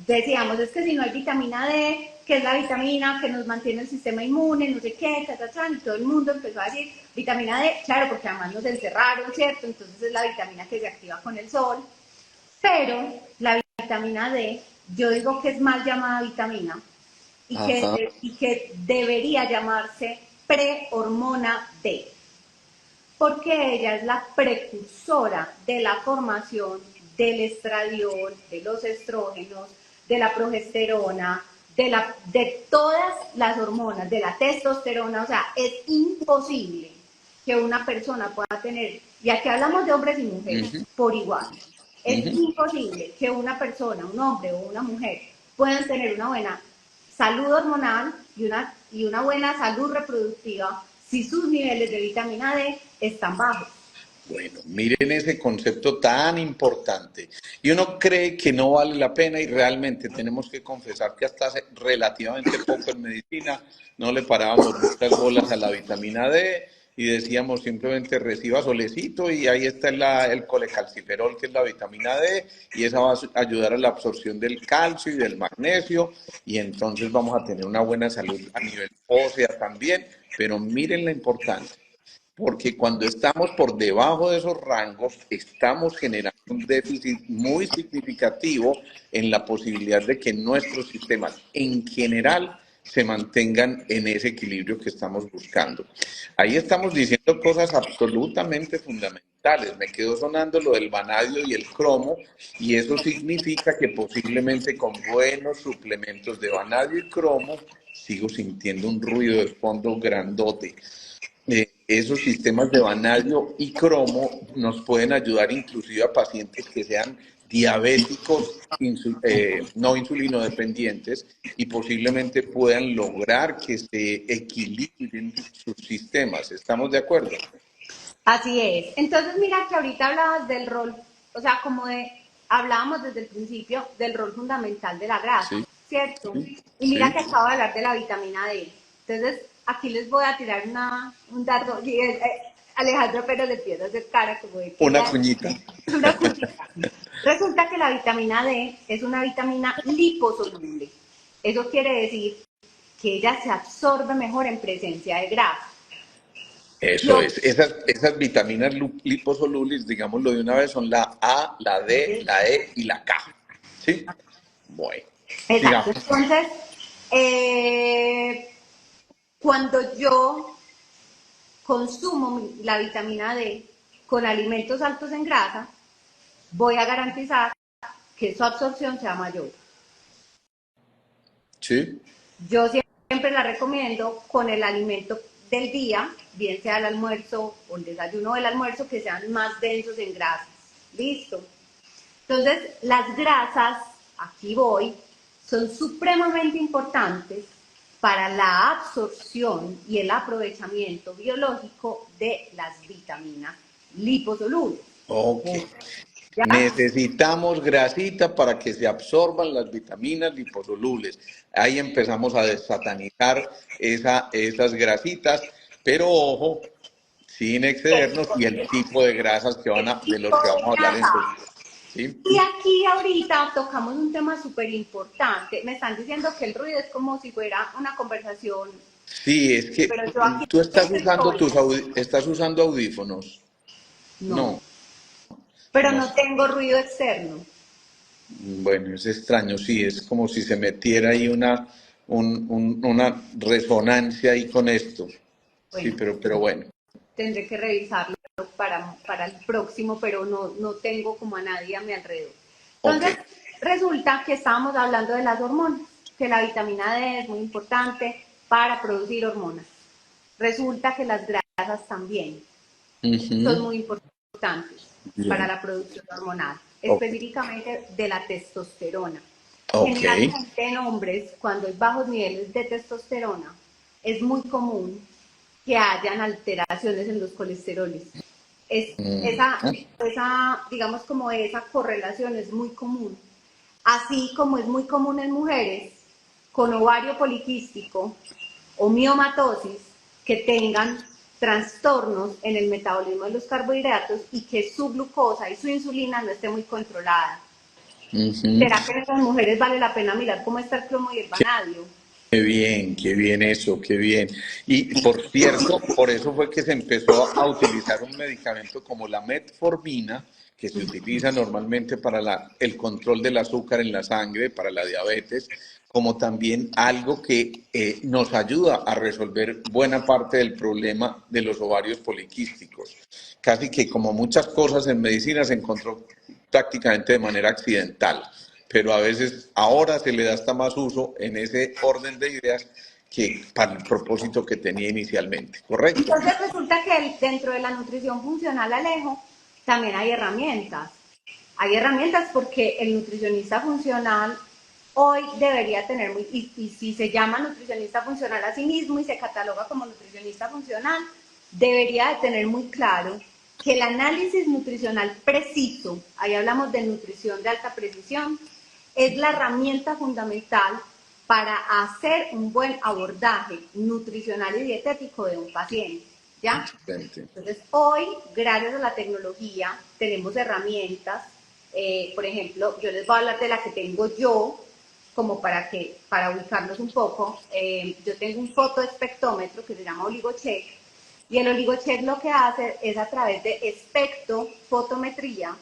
decíamos, es que si no hay vitamina D, que es la vitamina que nos mantiene el sistema inmune, no sé qué, y todo el mundo empezó a decir vitamina D, claro, porque además nos encerraron, ¿cierto? Entonces es la vitamina que se activa con el sol, pero la vitamina D, yo digo que es mal llamada vitamina Ajá. y que debería llamarse prehormona D, porque ella es la precursora de la formación del estradiol, de los estrógenos, de la progesterona, de todas las hormonas, de la testosterona. O sea, es imposible que una persona pueda tener, y aquí hablamos de hombres y mujeres, Ujú, por igual, es ujú. imposible que una persona, un hombre o una mujer, puedan tener una buena salud hormonal y una buena salud reproductiva si sus niveles de vitamina D están bajos. Bueno, miren ese concepto tan importante. Y uno cree que no vale la pena y realmente tenemos que confesar que hasta hace relativamente poco en medicina no le parábamos muchas bolas a la vitamina D y decíamos simplemente reciba solecito y ahí está el colecalciferol, que es la vitamina D, y esa va a ayudar a la absorción del calcio y del magnesio y entonces vamos a tener una buena salud a nivel ósea también. Pero miren la importancia, porque cuando estamos por debajo de esos rangos, estamos generando un déficit muy significativo en la posibilidad de que nuestros sistemas en general se mantengan en ese equilibrio que estamos buscando. Ahí estamos diciendo cosas absolutamente fundamentales. Me quedó sonando lo del vanadio y el cromo, y eso significa que posiblemente con buenos suplementos de vanadio y cromo, sigo sintiendo un ruido de fondo grandote. Esos sistemas de vanadio y cromo nos pueden ayudar inclusive a pacientes que sean diabéticos no insulino dependientes y posiblemente puedan lograr que se equilibren sus sistemas. ¿Estamos de acuerdo? Así es. Entonces, mira que ahorita hablabas del rol, o sea, como de, hablábamos desde el principio del rol fundamental de la grasa, Sí, ¿cierto? sí, Y mira que sí. acabo de hablar de la vitamina D. Entonces, aquí les voy a tirar un dardo. Y, Alejandro, pero le empiezo a hacer cara como de que Una ya, cuñita. una puntita. Resulta que la vitamina D es una vitamina liposoluble. Eso quiere decir que ella se absorbe mejor en presencia de grasa. Eso Lo es. Esas vitaminas liposolubles, digámoslo de una vez, son la A, la D, la E y la K. ¿Sí? Bueno, Exacto. sigamos. Entonces, eh, cuando yo consumo la vitamina D con alimentos altos en grasa, voy a garantizar que su absorción sea mayor. ¿Sí? Yo siempre la recomiendo con el alimento del día, bien sea el almuerzo o el desayuno o el almuerzo, que sean más densos en grasas. ¿Listo? Entonces, las grasas, aquí voy, son supremamente importantes para la absorción y el aprovechamiento biológico de las vitaminas liposolubles. Ok. ¿Ya? Necesitamos grasita para que se absorban las vitaminas liposolubles. Ahí empezamos a desatanizar esas grasitas, pero ojo, sin excedernos y el tipo de grasas El de tipo los que vamos de a hablar grasa. enseguida. ¿Sí? Y aquí ahorita tocamos un tema súper importante. Me están diciendo que el ruido es como si fuera una conversación, Sí, es que pero yo aquí tú estás estoy usando sola. estás usando audífonos. No, No, pero no. no tengo ruido externo. Bueno, es extraño, sí, es como si se metiera ahí una resonancia ahí con esto. Sí, Bueno, pero bueno. tendré que revisarlo para el próximo, pero no tengo como a nadie a mi alrededor. Ok. Entonces, resulta que estábamos hablando de las hormonas, que la vitamina D es muy importante para producir hormonas. Resulta que las grasas también son Ujú. muy importantes para Bien. la producción hormonal, Ok. específicamente de la testosterona. Ok. Generalmente en hombres, cuando hay bajos niveles de testosterona, es muy común que hayan alteraciones en los colesteroles. Es, digamos, como esa correlación es muy común. Así como es muy común en mujeres con ovario poliquístico o miomatosis que tengan trastornos en el metabolismo de los carbohidratos y que su glucosa y su insulina no esté muy controlada. Ujú. ¿Será que en esas mujeres vale la pena mirar cómo está el cromo y el vanadio? Qué bien eso, qué bien. Y por cierto, por eso fue que se empezó a utilizar un medicamento como la metformina, que se utiliza normalmente para el control del azúcar en la sangre, para la diabetes, como también algo que nos ayuda a resolver buena parte del problema de los ovarios poliquísticos. Casi que como muchas cosas en medicina se encontró prácticamente de manera accidental, pero a veces ahora se le da hasta más uso en ese orden de ideas que para el propósito que tenía inicialmente, ¿correcto? Entonces resulta que dentro de la nutrición funcional, Alejo, también hay herramientas. Hay herramientas porque el nutricionista funcional hoy debería tener, y si se llama nutricionista funcional a sí mismo y se cataloga como nutricionista funcional, debería de tener muy claro que el análisis nutricional preciso, ahí hablamos de nutrición de alta precisión, es la herramienta fundamental para hacer un buen abordaje nutricional y dietético de un paciente, ¿ya? Excelente. Entonces, hoy, gracias a la tecnología, tenemos herramientas. Por ejemplo, yo les voy a hablar de la que tengo yo, como para ubicarnos un poco. Yo tengo un fotoespectrómetro que se llama OligoCheck, y el OligoCheck lo que hace es a través de espectrofotometría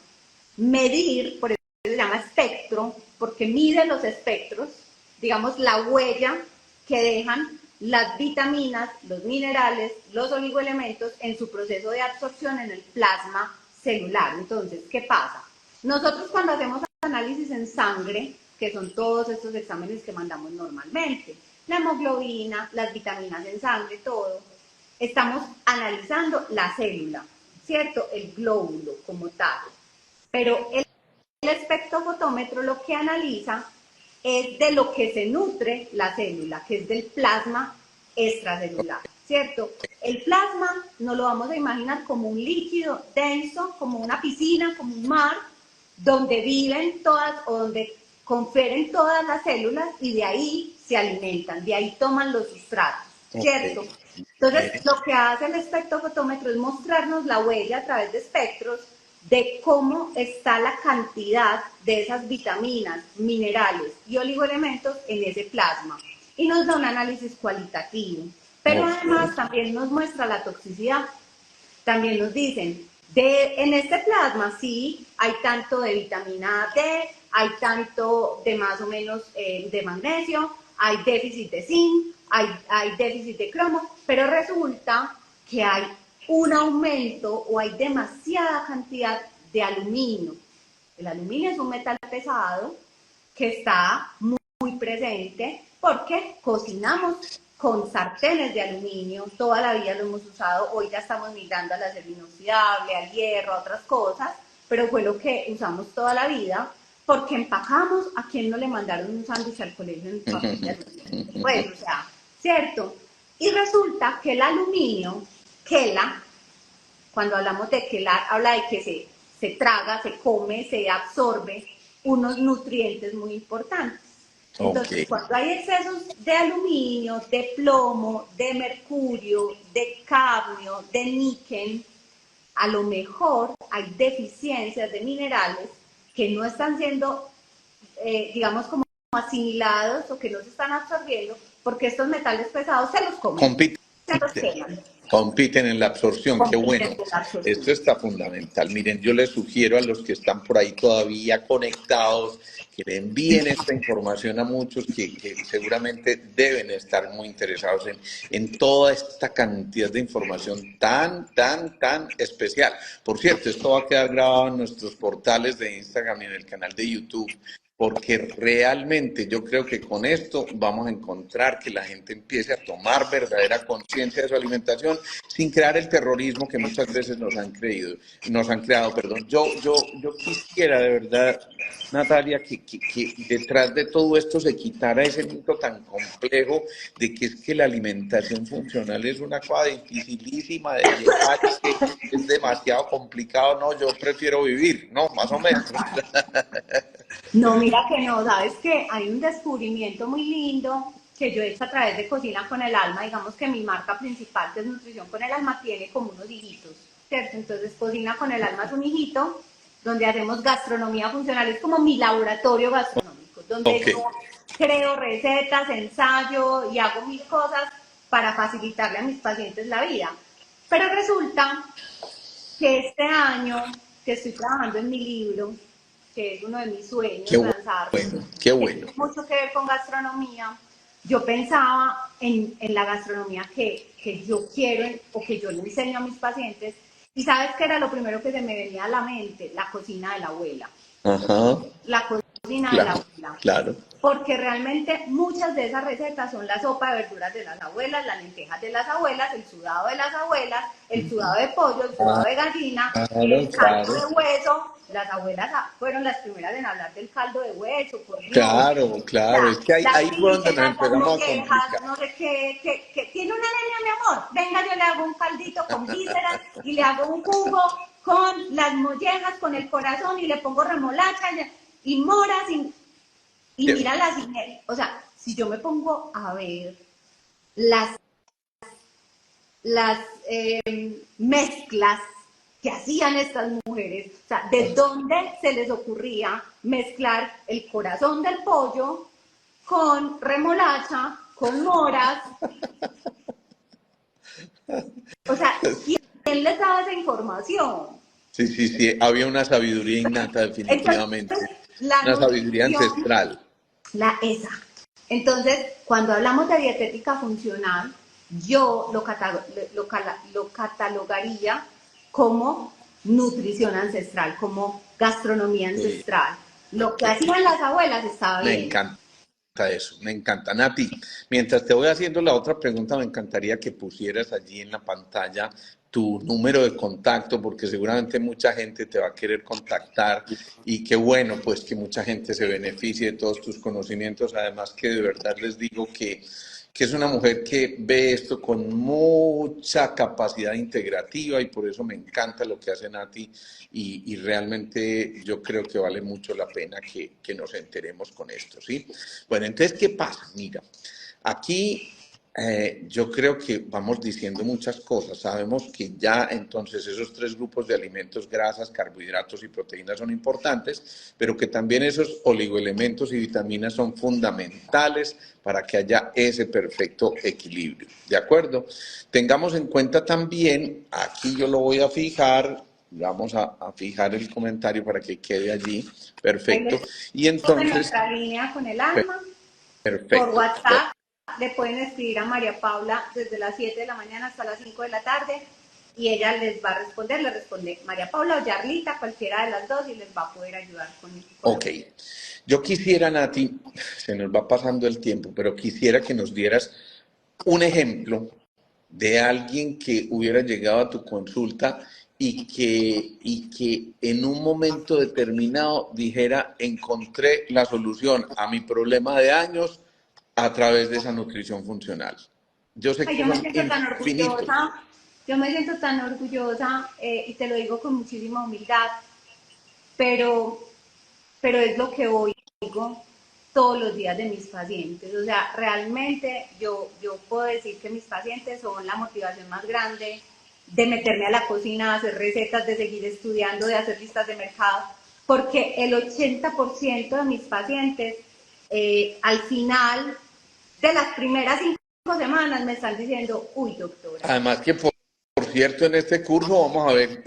medir, por eso se llama espectro, porque mide los espectros, digamos, la huella que dejan las vitaminas, los minerales, los oligoelementos en su proceso de absorción en el plasma celular. Entonces, ¿qué pasa? Nosotros cuando hacemos análisis en sangre, que son todos estos exámenes que mandamos normalmente, la hemoglobina, las vitaminas en sangre, todo, estamos analizando la célula, ¿cierto? El glóbulo como tal. Pero el espectrofotómetro lo que analiza es de lo que se nutre la célula, que es del plasma extracelular, ¿cierto? El plasma nos lo vamos a imaginar como un líquido denso, como una piscina, como un mar, donde viven todas o donde confieren todas las células y de ahí se alimentan, de ahí toman los sustratos, Ok. ¿cierto? Entonces, lo que hace el espectrofotómetro es mostrarnos la huella a través de espectros de cómo está la cantidad de esas vitaminas, minerales y oligoelementos en ese plasma. Y nos da un análisis cualitativo. Pero Ok. además también nos muestra la toxicidad. También nos dicen, en este plasma sí hay tanto de vitamina D, hay tanto de más o menos de magnesio, hay déficit de zinc, hay déficit de cromo, pero resulta que hay un aumento o hay demasiada cantidad de aluminio. El aluminio es un metal pesado que está muy presente porque cocinamos con sartenes de aluminio, toda la vida lo hemos usado, hoy ya estamos migrando al acero inoxidable, al hierro, a otras cosas, pero fue lo que usamos toda la vida porque empacamos. ¿A quién no le mandaron un sándwich al colegio en papel de aluminio? Pues, o sea, ¿cierto? Y resulta que el aluminio, quela, cuando hablamos de quelar, habla de que se traga, se come, se absorbe unos nutrientes muy importantes. Ok. Entonces, cuando hay excesos de aluminio, de plomo, de mercurio, de cadmio, de níquel, a lo mejor hay deficiencias de minerales que no están siendo, digamos, como asimilados o que no se están absorbiendo porque estos metales pesados se los comen, Compiten, se los queman, compiten en la absorción, qué compiten bueno. con la absorción. Esto está fundamental. Miren, yo les sugiero a los que están por ahí todavía conectados que le envíen esta información a muchos que seguramente deben estar muy interesados en toda esta cantidad de información tan especial. Por cierto, esto va a quedar grabado en nuestros portales de Instagram y en el canal de YouTube, porque realmente yo creo que con esto vamos a encontrar que la gente empiece a tomar verdadera conciencia de su alimentación sin crear el terrorismo que muchas veces nos han creado, perdón. Yo quisiera de verdad, Natalia, que detrás de todo esto se quitara ese mito tan complejo de que es que la alimentación funcional es una cosa dificilísima de llevar y que es demasiado complicado. No, yo prefiero vivir, no, más o menos. No, mira que no, sabes que hay un descubrimiento muy lindo que yo he hecho a través de Cocina con el Alma. Digamos que mi marca principal, que es Nutrición con el Alma, tiene como unos hijitos, ¿cierto? Entonces Cocina con el Alma es un hijito donde hacemos gastronomía funcional, es como mi laboratorio gastronómico, donde Ok. yo creo recetas, ensayo y hago mil cosas para facilitarle a mis pacientes la vida. Pero resulta que este año que estoy trabajando en mi libro, que es uno de mis Qué sueños lanzarlo, bueno, qué que bueno. tiene mucho que ver con gastronomía, yo pensaba en la gastronomía que yo quiero o que yo le enseño a mis pacientes, y sabes qué era lo primero que se me venía a la mente, la cocina de la abuela. Ajá, La cocina de la claro, abuela, claro. porque realmente muchas de esas recetas son la sopa de verduras de las abuelas, las lentejas de las abuelas, el sudado de las abuelas, el sudado de pollo, el sudado de gallina, Claro, el caldo claro. de hueso. Las abuelas fueron las primeras en hablar del caldo de hueso, por Dios. Claro, claro. Ya, Es que las ahí fue donde nos vísceras, las empezamos a mollejas, complicar. no sé qué, que tiene una anemia, mi amor. Venga, yo le hago un caldito con vísceras y le hago un jugo con las mollejas, con el corazón y le pongo remolacha y moras y Qué- mira las, o sea, si yo me pongo a ver las, las mezclas que hacían estas mujeres, o sea, de dónde se les ocurría mezclar el corazón del pollo con remolacha, con moras, o sea, ¿quién les daba esa información? Sí, sí, sí. Había una sabiduría innata, Entonces, definitivamente. la Una sabiduría nutrición, ancestral. esa. Entonces, cuando hablamos de dietética funcional, yo lo catalogaría como nutrición ancestral, como gastronomía Sí, ancestral. Lo que qué hacían las abuelas estaba me bien. encanta eso, me encanta. Nati, mientras te voy haciendo la otra pregunta, me encantaría que pusieras allí en la pantalla tu número de contacto, porque seguramente mucha gente te va a querer contactar y qué bueno, pues que mucha gente se beneficie de todos tus conocimientos. Además que de verdad les digo que es una mujer que ve esto con mucha capacidad integrativa y por eso me encanta lo que hace Nati y realmente yo creo que vale mucho la pena que nos enteremos con esto, ¿sí? Bueno, entonces, ¿qué pasa? Mira, aquí yo creo que vamos diciendo muchas cosas. Sabemos que ya entonces esos tres grupos de alimentos, grasas, carbohidratos y proteínas son importantes, pero que también esos oligoelementos y vitaminas son fundamentales para que haya ese perfecto equilibrio. ¿De acuerdo? Tengamos en cuenta también, aquí yo lo voy a fijar, vamos a fijar el comentario para que quede allí, Ahí perfecto. les Y puse entonces, nuestra línea con el alma. Por perfecto. WhatsApp le pueden escribir a María Paula desde las 7 de la mañana hasta las 5 de la tarde y ella les va a responder, le responde María Paula o Yarlita, cualquiera de las dos, y les va a poder ayudar con lo Ok, que... yo quisiera, Nati, se nos va pasando el tiempo, pero quisiera que nos dieras un ejemplo de alguien que hubiera llegado a tu consulta y que en un momento determinado dijera, encontré la solución a mi problema de años a través de esa nutrición funcional. Yo sé Ay, que yo me son siento tan infinitos. orgullosa, yo me siento tan orgullosa y te lo digo con muchísima humildad, pero, pero es lo que oigo todos los días de mis pacientes. O sea, realmente yo puedo decir que mis pacientes son la motivación más grande de meterme a la cocina, de hacer recetas, de seguir estudiando, de hacer listas de mercado, porque el 80% de mis pacientes al final de las primeras 5 semanas me están diciendo, uy, doctora. Además que, por cierto, en este curso vamos a ver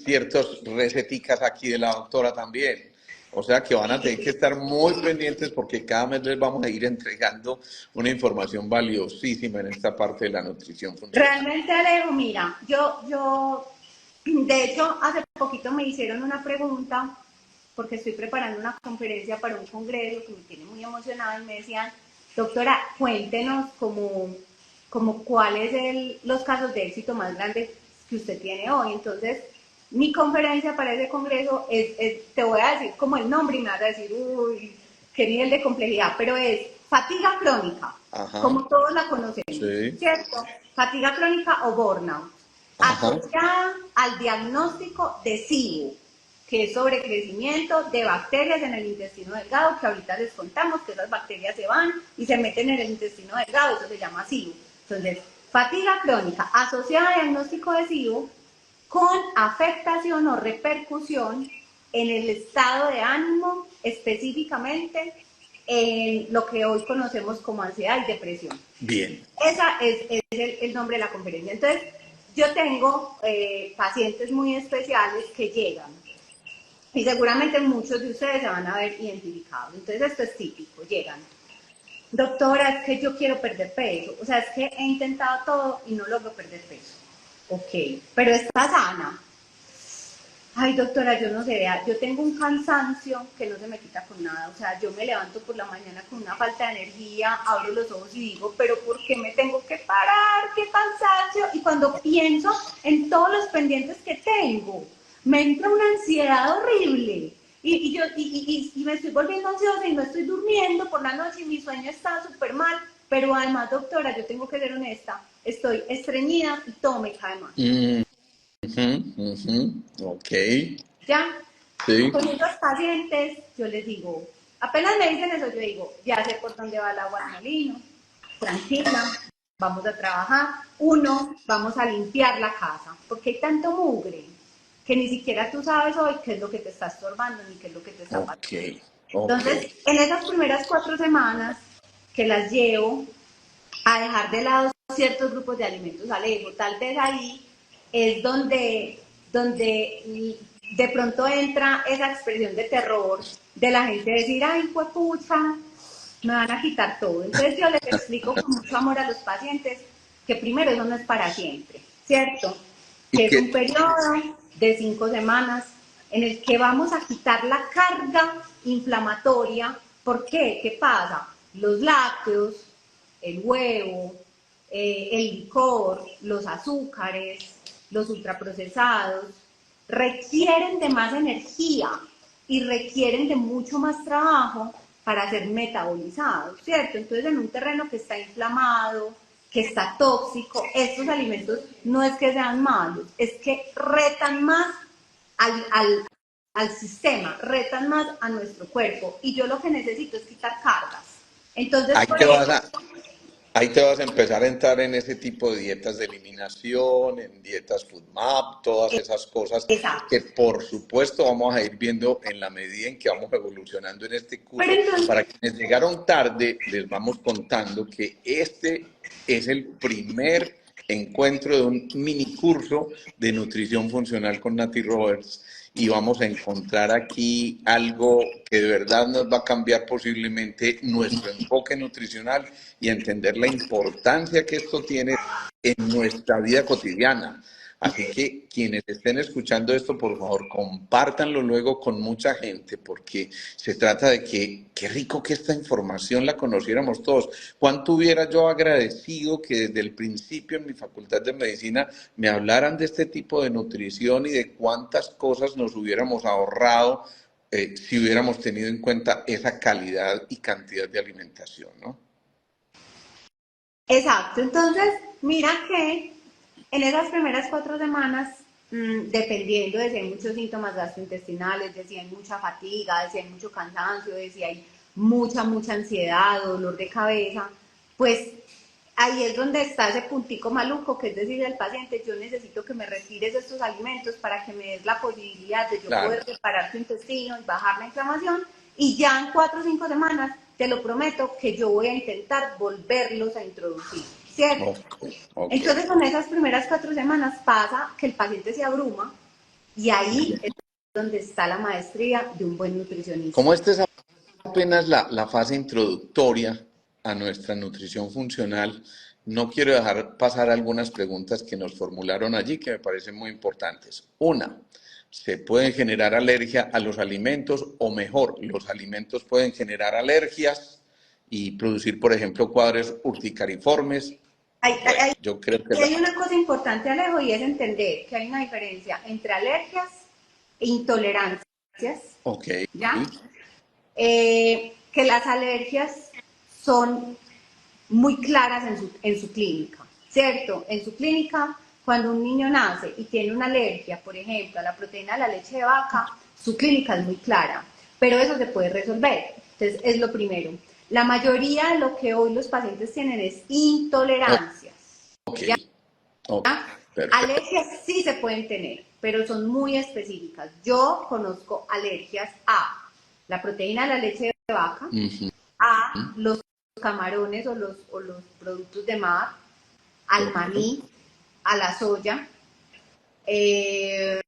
ciertas receticas aquí de la doctora también. O sea que van a tener que estar muy pendientes porque cada mes les vamos a ir entregando una información valiosísima en esta parte de la nutrición funcional. Realmente, Alejo, mira, de hecho, hace poquito me hicieron una pregunta porque estoy preparando una conferencia para un congreso que me tiene muy emocionada y me decían, doctora, cuéntenos como cuáles los casos de éxito más grandes que usted tiene hoy. Entonces, mi conferencia para ese congreso te voy a decir como el nombre y me vas a decir, uy, qué nivel de complejidad, pero es fatiga crónica, Ajá, como todos la conocemos, sí, ¿cierto? Fatiga crónica o burnout, ajá, asociada al diagnóstico de SIBO, que es sobrecrecimiento de bacterias en el intestino delgado, que ahorita les contamos que esas bacterias se van y se meten en el intestino delgado, eso se llama SIBO. Entonces, fatiga crónica asociada a diagnóstico de SIBO con afectación o repercusión en el estado de ánimo, específicamente en lo que hoy conocemos como ansiedad y depresión. bien. Esa es el nombre de la conferencia. Entonces, yo tengo pacientes muy especiales que llegan y seguramente muchos de ustedes se van a ver identificados. Entonces, esto es típico, llegan. Doctora, es que yo quiero perder peso. O sea, es que he intentado todo y no logro perder peso. Ok, pero está sana. Ay, doctora, yo no sé, vea, yo tengo un cansancio que no se me quita con nada. O sea, yo me levanto por la mañana con una falta de energía, abro los ojos y digo, pero ¿por qué me tengo que parar? ¡Qué cansancio! Y cuando pienso en todos los pendientes que tengo, me entra una ansiedad horrible. Y me estoy volviendo ansiosa y no estoy durmiendo por la noche y mi sueño está súper mal. Pero además, doctora, yo tengo que ser honesta, estoy estreñida y todo me cae mal. Mm, ujú, ujú, ok, ¿Ya? sí, Con esos pacientes, yo les digo, apenas me dicen eso, yo digo, ya sé por dónde va el agua al molino, tranquila, vamos a trabajar. Uno, vamos a limpiar la casa, porque hay tanto mugre que ni siquiera tú sabes hoy qué es lo que te está estorbando ni qué es lo que te está ok, pasando. ok. Entonces, en esas primeras 4 semanas que las llevo a dejar de lado ciertos grupos de alimentos, Alejo, tal vez ahí es donde de pronto entra esa expresión de terror de la gente decir, ay, pues pucha, me van a quitar todo. Entonces yo les explico con mucho amor a los pacientes que primero eso no es para siempre, ¿cierto? Y Que es un que, periodo de 5 semanas en el que vamos a quitar la carga inflamatoria. ¿Por qué? ¿Qué pasa? Los lácteos, el huevo, el licor, los azúcares, los ultraprocesados, requieren de más energía y requieren de mucho más trabajo para ser metabolizados, ¿cierto? Entonces, en un terreno que está inflamado, que está tóxico, estos alimentos no es que sean malos, es que retan más al sistema, retan más a nuestro cuerpo. Y yo lo que necesito es quitar cargas. Entonces, ahí por te vas eso, a, ahí te vas a empezar a entrar en ese tipo de dietas de eliminación, en dietas food map, todas esas cosas exacto. que por supuesto vamos a ir viendo en la medida en que vamos evolucionando en este Pero curso. entonces, Para quienes llegaron tarde, les vamos contando que este es el primer encuentro de un mini curso de nutrición funcional con Nati Roberts y vamos a encontrar aquí algo que de verdad nos va a cambiar posiblemente nuestro enfoque nutricional y entender la importancia que esto tiene en nuestra vida cotidiana. Así que quienes estén escuchando esto, por favor, compártanlo luego con mucha gente, porque se trata de que, qué rico que esta información la conociéramos todos. ¿Cuánto hubiera yo agradecido que desde el principio en mi facultad de medicina me hablaran de este tipo de nutrición y de cuántas cosas nos hubiéramos ahorrado si hubiéramos tenido en cuenta esa calidad y cantidad de alimentación, ¿no? Exacto, entonces mira que en esas primeras 4 semanas, dependiendo de si hay muchos síntomas gastrointestinales, de si hay mucha fatiga, de si hay mucho cansancio, de si hay mucha ansiedad, dolor de cabeza, pues ahí es donde está ese puntico maluco, que es decir al paciente, yo necesito que me retires estos alimentos para que me des la posibilidad de yo Claro. poder reparar tu intestino y bajar la inflamación, y ya en 4 o 5 semanas, te lo prometo, que yo voy a intentar volverlos a introducir, ¿cierto? Ok, ok. Entonces, con esas primeras 4 semanas pasa que el paciente se abruma, y ahí es donde está la maestría de un buen nutricionista. Como esta es apenas la fase introductoria a nuestra nutrición funcional, no quiero dejar pasar algunas preguntas que nos formularon allí que me parecen muy importantes. Una, ¿se puede generar alergia a los alimentos o mejor, los alimentos pueden generar alergias y producir, por ejemplo, cuadros urticariformes? Hay, Bueno, hay, yo creo que y hay una cosa importante, Alejo, y es entender que hay una diferencia entre alergias e intolerancias, ok, ¿ya? Que las alergias son muy claras en su clínica, ¿cierto? En su clínica, cuando un niño nace y tiene una alergia, por ejemplo, a la proteína de la leche de vaca, su clínica es muy clara, pero eso se puede resolver. Entonces, es lo primero. La mayoría de lo que hoy los pacientes tienen es intolerancias, ok, ¿ya? ok, perfecto. Alergias sí se pueden tener, pero son muy específicas. Yo conozco alergias a la proteína de la leche de vaca, Ujú, a los camarones o los productos de mar, al perfecto. maní, a la soya. Eh,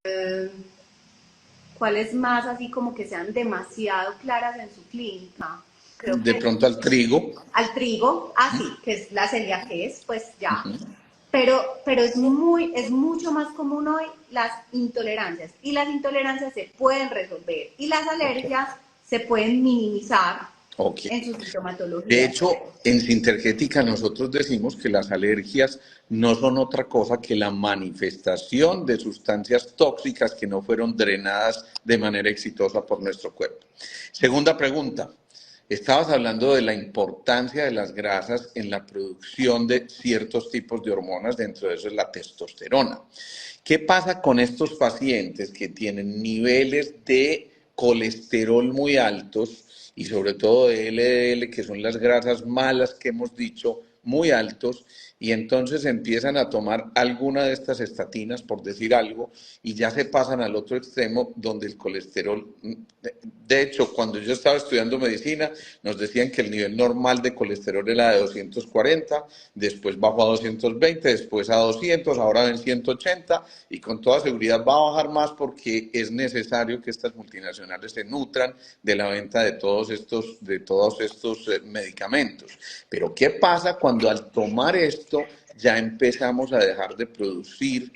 ¿Cuáles más así como que sean demasiado claras en su clínica? Creo De que pronto al trigo. al trigo, sí, que es la celiaquez, pues ya. Ujú. Pero es mucho más común hoy las intolerancias. Y las intolerancias se pueden resolver. Y las Ok, alergias se pueden minimizar ok. en su De sintomatología. hecho, en Sintergética nosotros decimos que las alergias no son otra cosa que la manifestación de sustancias tóxicas que no fueron drenadas de manera exitosa por nuestro cuerpo. Segunda pregunta. Estabas hablando de la importancia de las grasas en la producción de ciertos tipos de hormonas, dentro de eso es la testosterona. ¿Qué pasa con estos pacientes que tienen niveles de colesterol muy altos y sobre todo de LDL, que son las grasas malas que hemos dicho, muy altos, y entonces empiezan a tomar alguna de estas estatinas, por decir algo, y ya se pasan al otro extremo donde el colesterol, de hecho, cuando yo estaba estudiando medicina, nos decían que el nivel normal de colesterol era de 240, después bajó a 220, después a 200, ahora en 180, y con toda seguridad va a bajar más porque es necesario que estas multinacionales se nutran de la venta de todos estos medicamentos. Pero ¿qué pasa cuando al tomar esto ya empezamos a dejar de producir,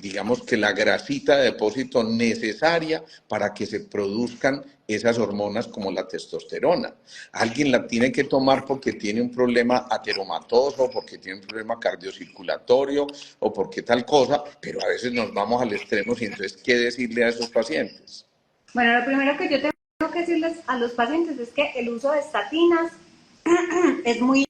digamos que la grasita de depósito necesaria para que se produzcan esas hormonas como la testosterona? Alguien la tiene que tomar porque tiene un problema ateromatoso, porque tiene un problema cardiocirculatorio o porque tal cosa, pero a veces nos vamos al extremo y entonces, ¿qué decirle a esos pacientes? Bueno, lo primero que yo tengo que decirles a los pacientes es que el uso de estatinas es muy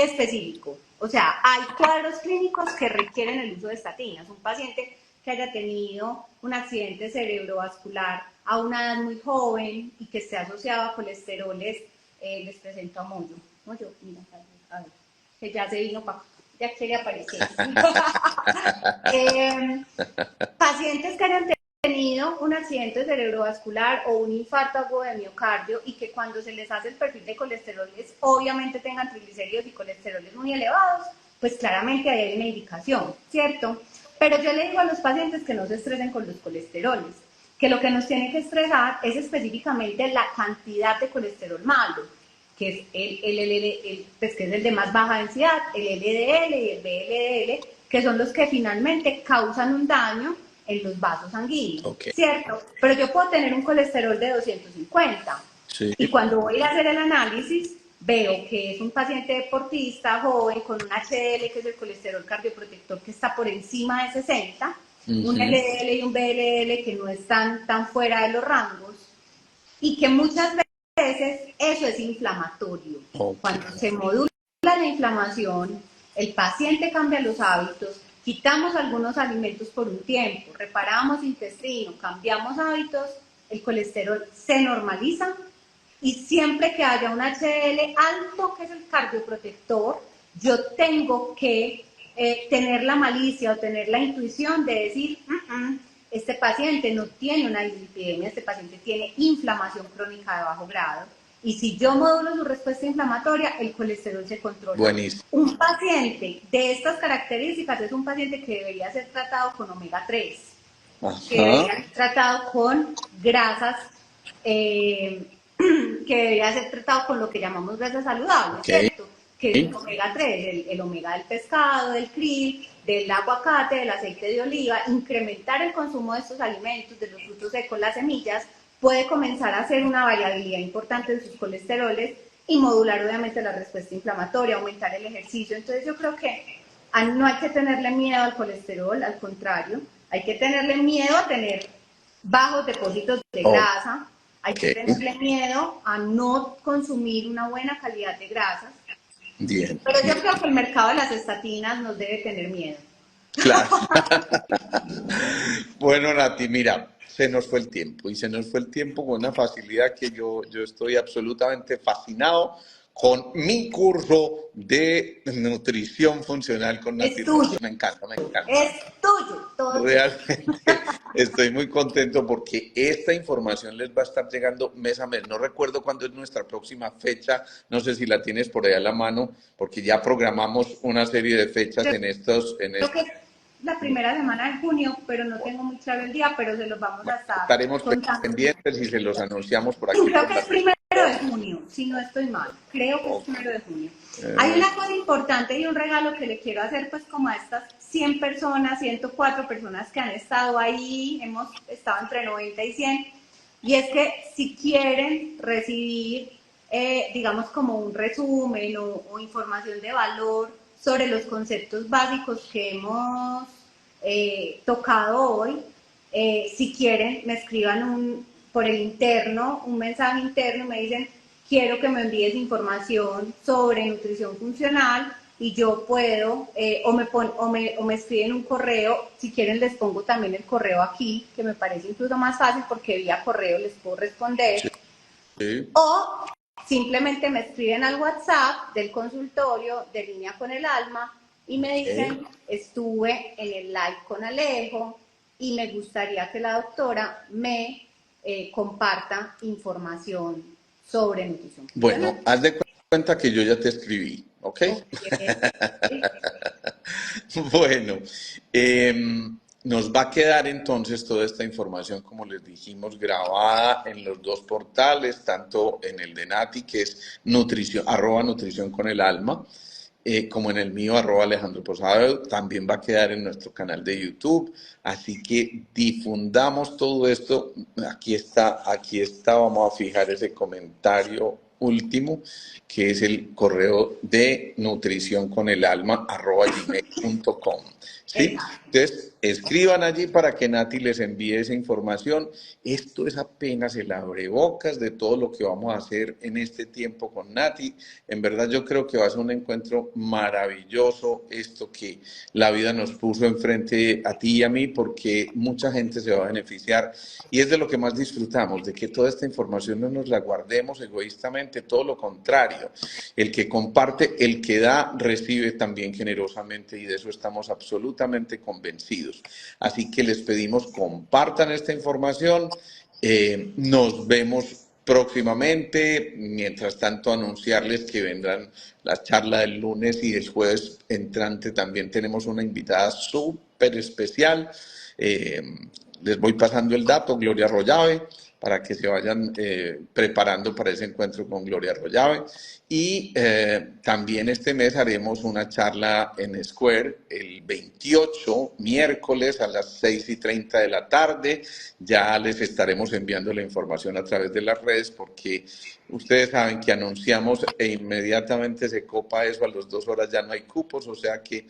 específico. O sea, hay cuadros clínicos que requieren el uso de estatinas. Un paciente que haya tenido un accidente cerebrovascular a una edad muy joven y que esté asociado a colesteroles, les presento a Moyo. Moyo, mira, a ver, que ya se vino para ya quiere aparecer. eh, Pacientes que hayan tenido un accidente cerebrovascular o un infarto agudo de miocardio y que cuando se les hace el perfil de colesteroles obviamente tengan triglicéridos y colesteroles muy elevados, pues claramente ahí hay una indicación, ¿cierto? Pero yo le digo a los pacientes que no se estresen con los colesteroles, que lo que nos tiene que estresar es específicamente la cantidad de colesterol malo, que es pues que es el de más baja densidad, el LDL y el VLDL, que son los que finalmente causan un daño en los vasos sanguíneos, Ok, ¿cierto? Pero yo puedo tener un colesterol de 250 sí. y cuando voy a hacer el análisis veo que es un paciente deportista joven con un HDL, que es el colesterol cardioprotector, que está por encima de 60, un Ujú. LDL y un VLDL que no están tan fuera de los rangos y que muchas veces eso es inflamatorio. Ok. Cuando se modula la inflamación, el paciente cambia los hábitos, quitamos algunos alimentos por un tiempo, reparamos intestino, cambiamos hábitos, el colesterol se normaliza y siempre que haya un HDL alto, que es el cardioprotector, yo tengo que tener la malicia o tener la intuición de decir, este paciente no tiene una dislipidemia, este paciente tiene inflamación crónica de bajo grado. Y si yo modulo su respuesta inflamatoria, el colesterol se controla. Buenísimo. Un paciente de estas características es un paciente que debería ser tratado con omega 3, que Ajá. debería ser tratado con grasas, que debería ser tratado con lo que llamamos grasas saludables, Ok. ¿cierto? Que es el omega 3, el omega del pescado, del krill, del aguacate, del aceite de oliva. Incrementar el consumo de estos alimentos, de los frutos secos, las semillas, puede comenzar a hacer una variabilidad importante en sus colesteroles y modular obviamente la respuesta inflamatoria, aumentar el ejercicio. Entonces yo creo que no hay que tenerle miedo al colesterol, al contrario, hay que tenerle miedo a tener bajos depósitos de grasa, hay Ok. que tenerle miedo a no consumir una buena calidad de grasas, Bien, pero yo bien. creo que el mercado de las estatinas nos debe tener miedo. Claro. Bueno, Nati, mira, se nos fue el tiempo y se nos fue el tiempo con una facilidad que yo estoy absolutamente fascinado con mi curso de nutrición funcional con Nati Es tuyo, Rojas. Me encanta, me encanta. es tuyo, todo tuyo. Realmente estoy muy contento porque esta información les va a estar llegando mes a mes. No recuerdo cuándo es nuestra próxima fecha, no sé si la tienes por ahí a la mano, porque ya programamos una serie de fechas en estos, Creo que es la primera semana de junio, pero no tengo muy claro el día, pero se los vamos a bueno, estar estaremos contando. pendientes y se los anunciamos por aquí Creo por que la es red. primero de junio, si no estoy mal. Creo que es Ok. primero de junio. Hay una cosa importante y un regalo que le quiero hacer pues como a estas 100 personas, 104 personas que han estado ahí, hemos estado entre 90 y 100, y es que si quieren recibir, digamos como un resumen o información de valor sobre los conceptos básicos que hemos tocado hoy, si quieren, me escriban por el interno, un mensaje interno, me dicen, quiero que me envíes información sobre nutrición funcional y yo puedo, o me escriben un correo, si quieren les pongo también el correo aquí, que me parece incluso más fácil porque vía correo les puedo responder, Sí. o simplemente me escriben al WhatsApp del consultorio de Línea con el Alma y me dicen, estuve en el live con Alejo y me gustaría que la doctora me comparta información sobre nutrición funcional. Bueno, haz de cuenta que yo ya te escribí, ¿ok? Okay. Bueno, nos va a quedar entonces toda esta información, como les dijimos, grabada en los dos portales, tanto en el de Nati, que es nutrición, arroba nutrición con el alma, como en el mío, arroba Alejandro Posada, también va a quedar en nuestro canal de YouTube. Así que difundamos todo esto. Aquí está, vamos a fijar ese comentario último, que es el correo de nutrición con el alma, arroba gmail.com. ¿Sí? Exacto. Entonces, escriban allí para que Nati les envíe esa información. Esto es apenas el abrebocas de todo lo que vamos a hacer en este tiempo con Nati. En verdad yo creo que va a ser un encuentro maravilloso esto que la vida nos puso enfrente a ti y a mí, porque mucha gente se va a beneficiar y es de lo que más disfrutamos, de que toda esta información no nos la guardemos egoístamente, todo lo contrario. El que comparte, el que da, recibe también generosamente y de eso estamos absolutamente convencidos. Así que les pedimos compartan esta información, nos vemos próximamente. Mientras tanto, anunciarles que vendrán la charla del lunes y el jueves entrante también tenemos una invitada súper especial. Eh, Les voy pasando el dato, Gloria Rollave, para que se vayan preparando para ese encuentro con Gloria Rollave. Y también este mes haremos una charla en Square el 28, miércoles a las 6:30 de la tarde. Ya les estaremos enviando la información a través de las redes porque ustedes saben que anunciamos e inmediatamente se copa eso, a las 2 horas ya no hay cupos, o sea que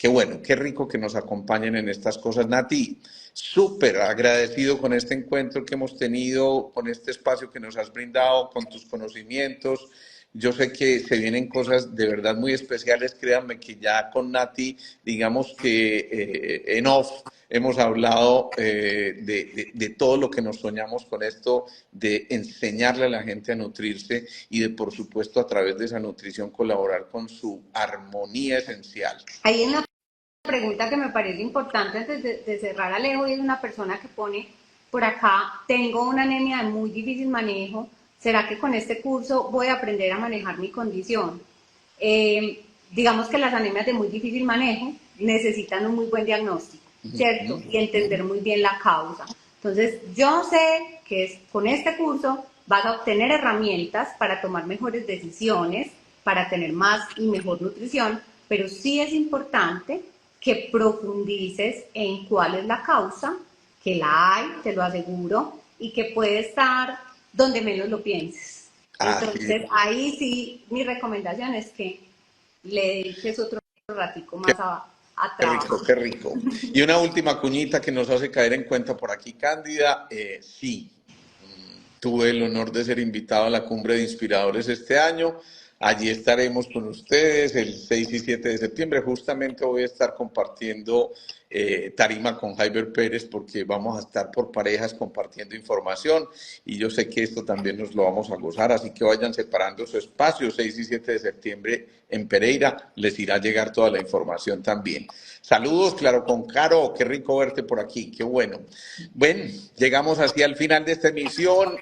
bueno, qué rico que nos acompañen en estas cosas. Nati, Súper agradecido con este encuentro que hemos tenido, con este espacio que nos has brindado, con tus conocimientos. Yo sé que se vienen cosas de verdad muy especiales. Créanme que ya con Nati, digamos que en off hemos hablado de todo lo que nos soñamos con esto, de enseñarle a la gente a nutrirse y de, por supuesto, a través de esa nutrición colaborar con su armonía esencial. Hay una pregunta que me parece importante antes de cerrar, Alejo, y es una persona que pone por acá: tengo una anemia de muy difícil manejo, ¿será que con este curso voy a aprender a manejar mi condición? Digamos que las anemias de muy difícil manejo necesitan un muy buen diagnóstico, ¿cierto? Y entender muy bien la causa. Entonces, yo sé que con este curso vas a obtener herramientas para tomar mejores decisiones, para tener más y mejor nutrición, pero sí es importante que profundices en cuál es la causa, que la hay, te lo aseguro, y que puede estar donde menos lo pienses. Así. Entonces, ahí sí, mi recomendación es que le dediques otro ratico más a Qué rico, trabajo. qué rico. Y una última cuñita que nos hace caer en cuenta por aquí, Cándida. Sí, tuve el honor de ser invitado a la Cumbre de Inspiradores este año. Allí estaremos con ustedes el 6 y 7 de septiembre. Justamente voy a estar compartiendo tarima con Jaiber Pérez porque vamos a estar por parejas compartiendo información y yo sé que esto también nos lo vamos a gozar, así que vayan separando su espacio. 6 y 7 de septiembre en Pereira les irá a llegar toda la información también. Saludos, claro, con Caro, qué rico verte por aquí, qué bueno. Bueno, llegamos así al final de esta emisión.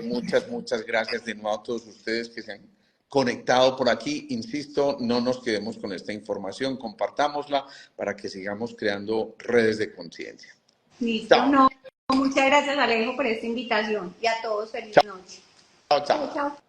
Muchas gracias de nuevo a todos ustedes que se han conectado por aquí. Insisto, no nos quedemos con esta información, compartámosla para que sigamos creando redes de conciencia. Listo, Chao, no. Muchas gracias, Alejo, por esta invitación y a todos feliz chao, noche. chao, Chao, chao. chao.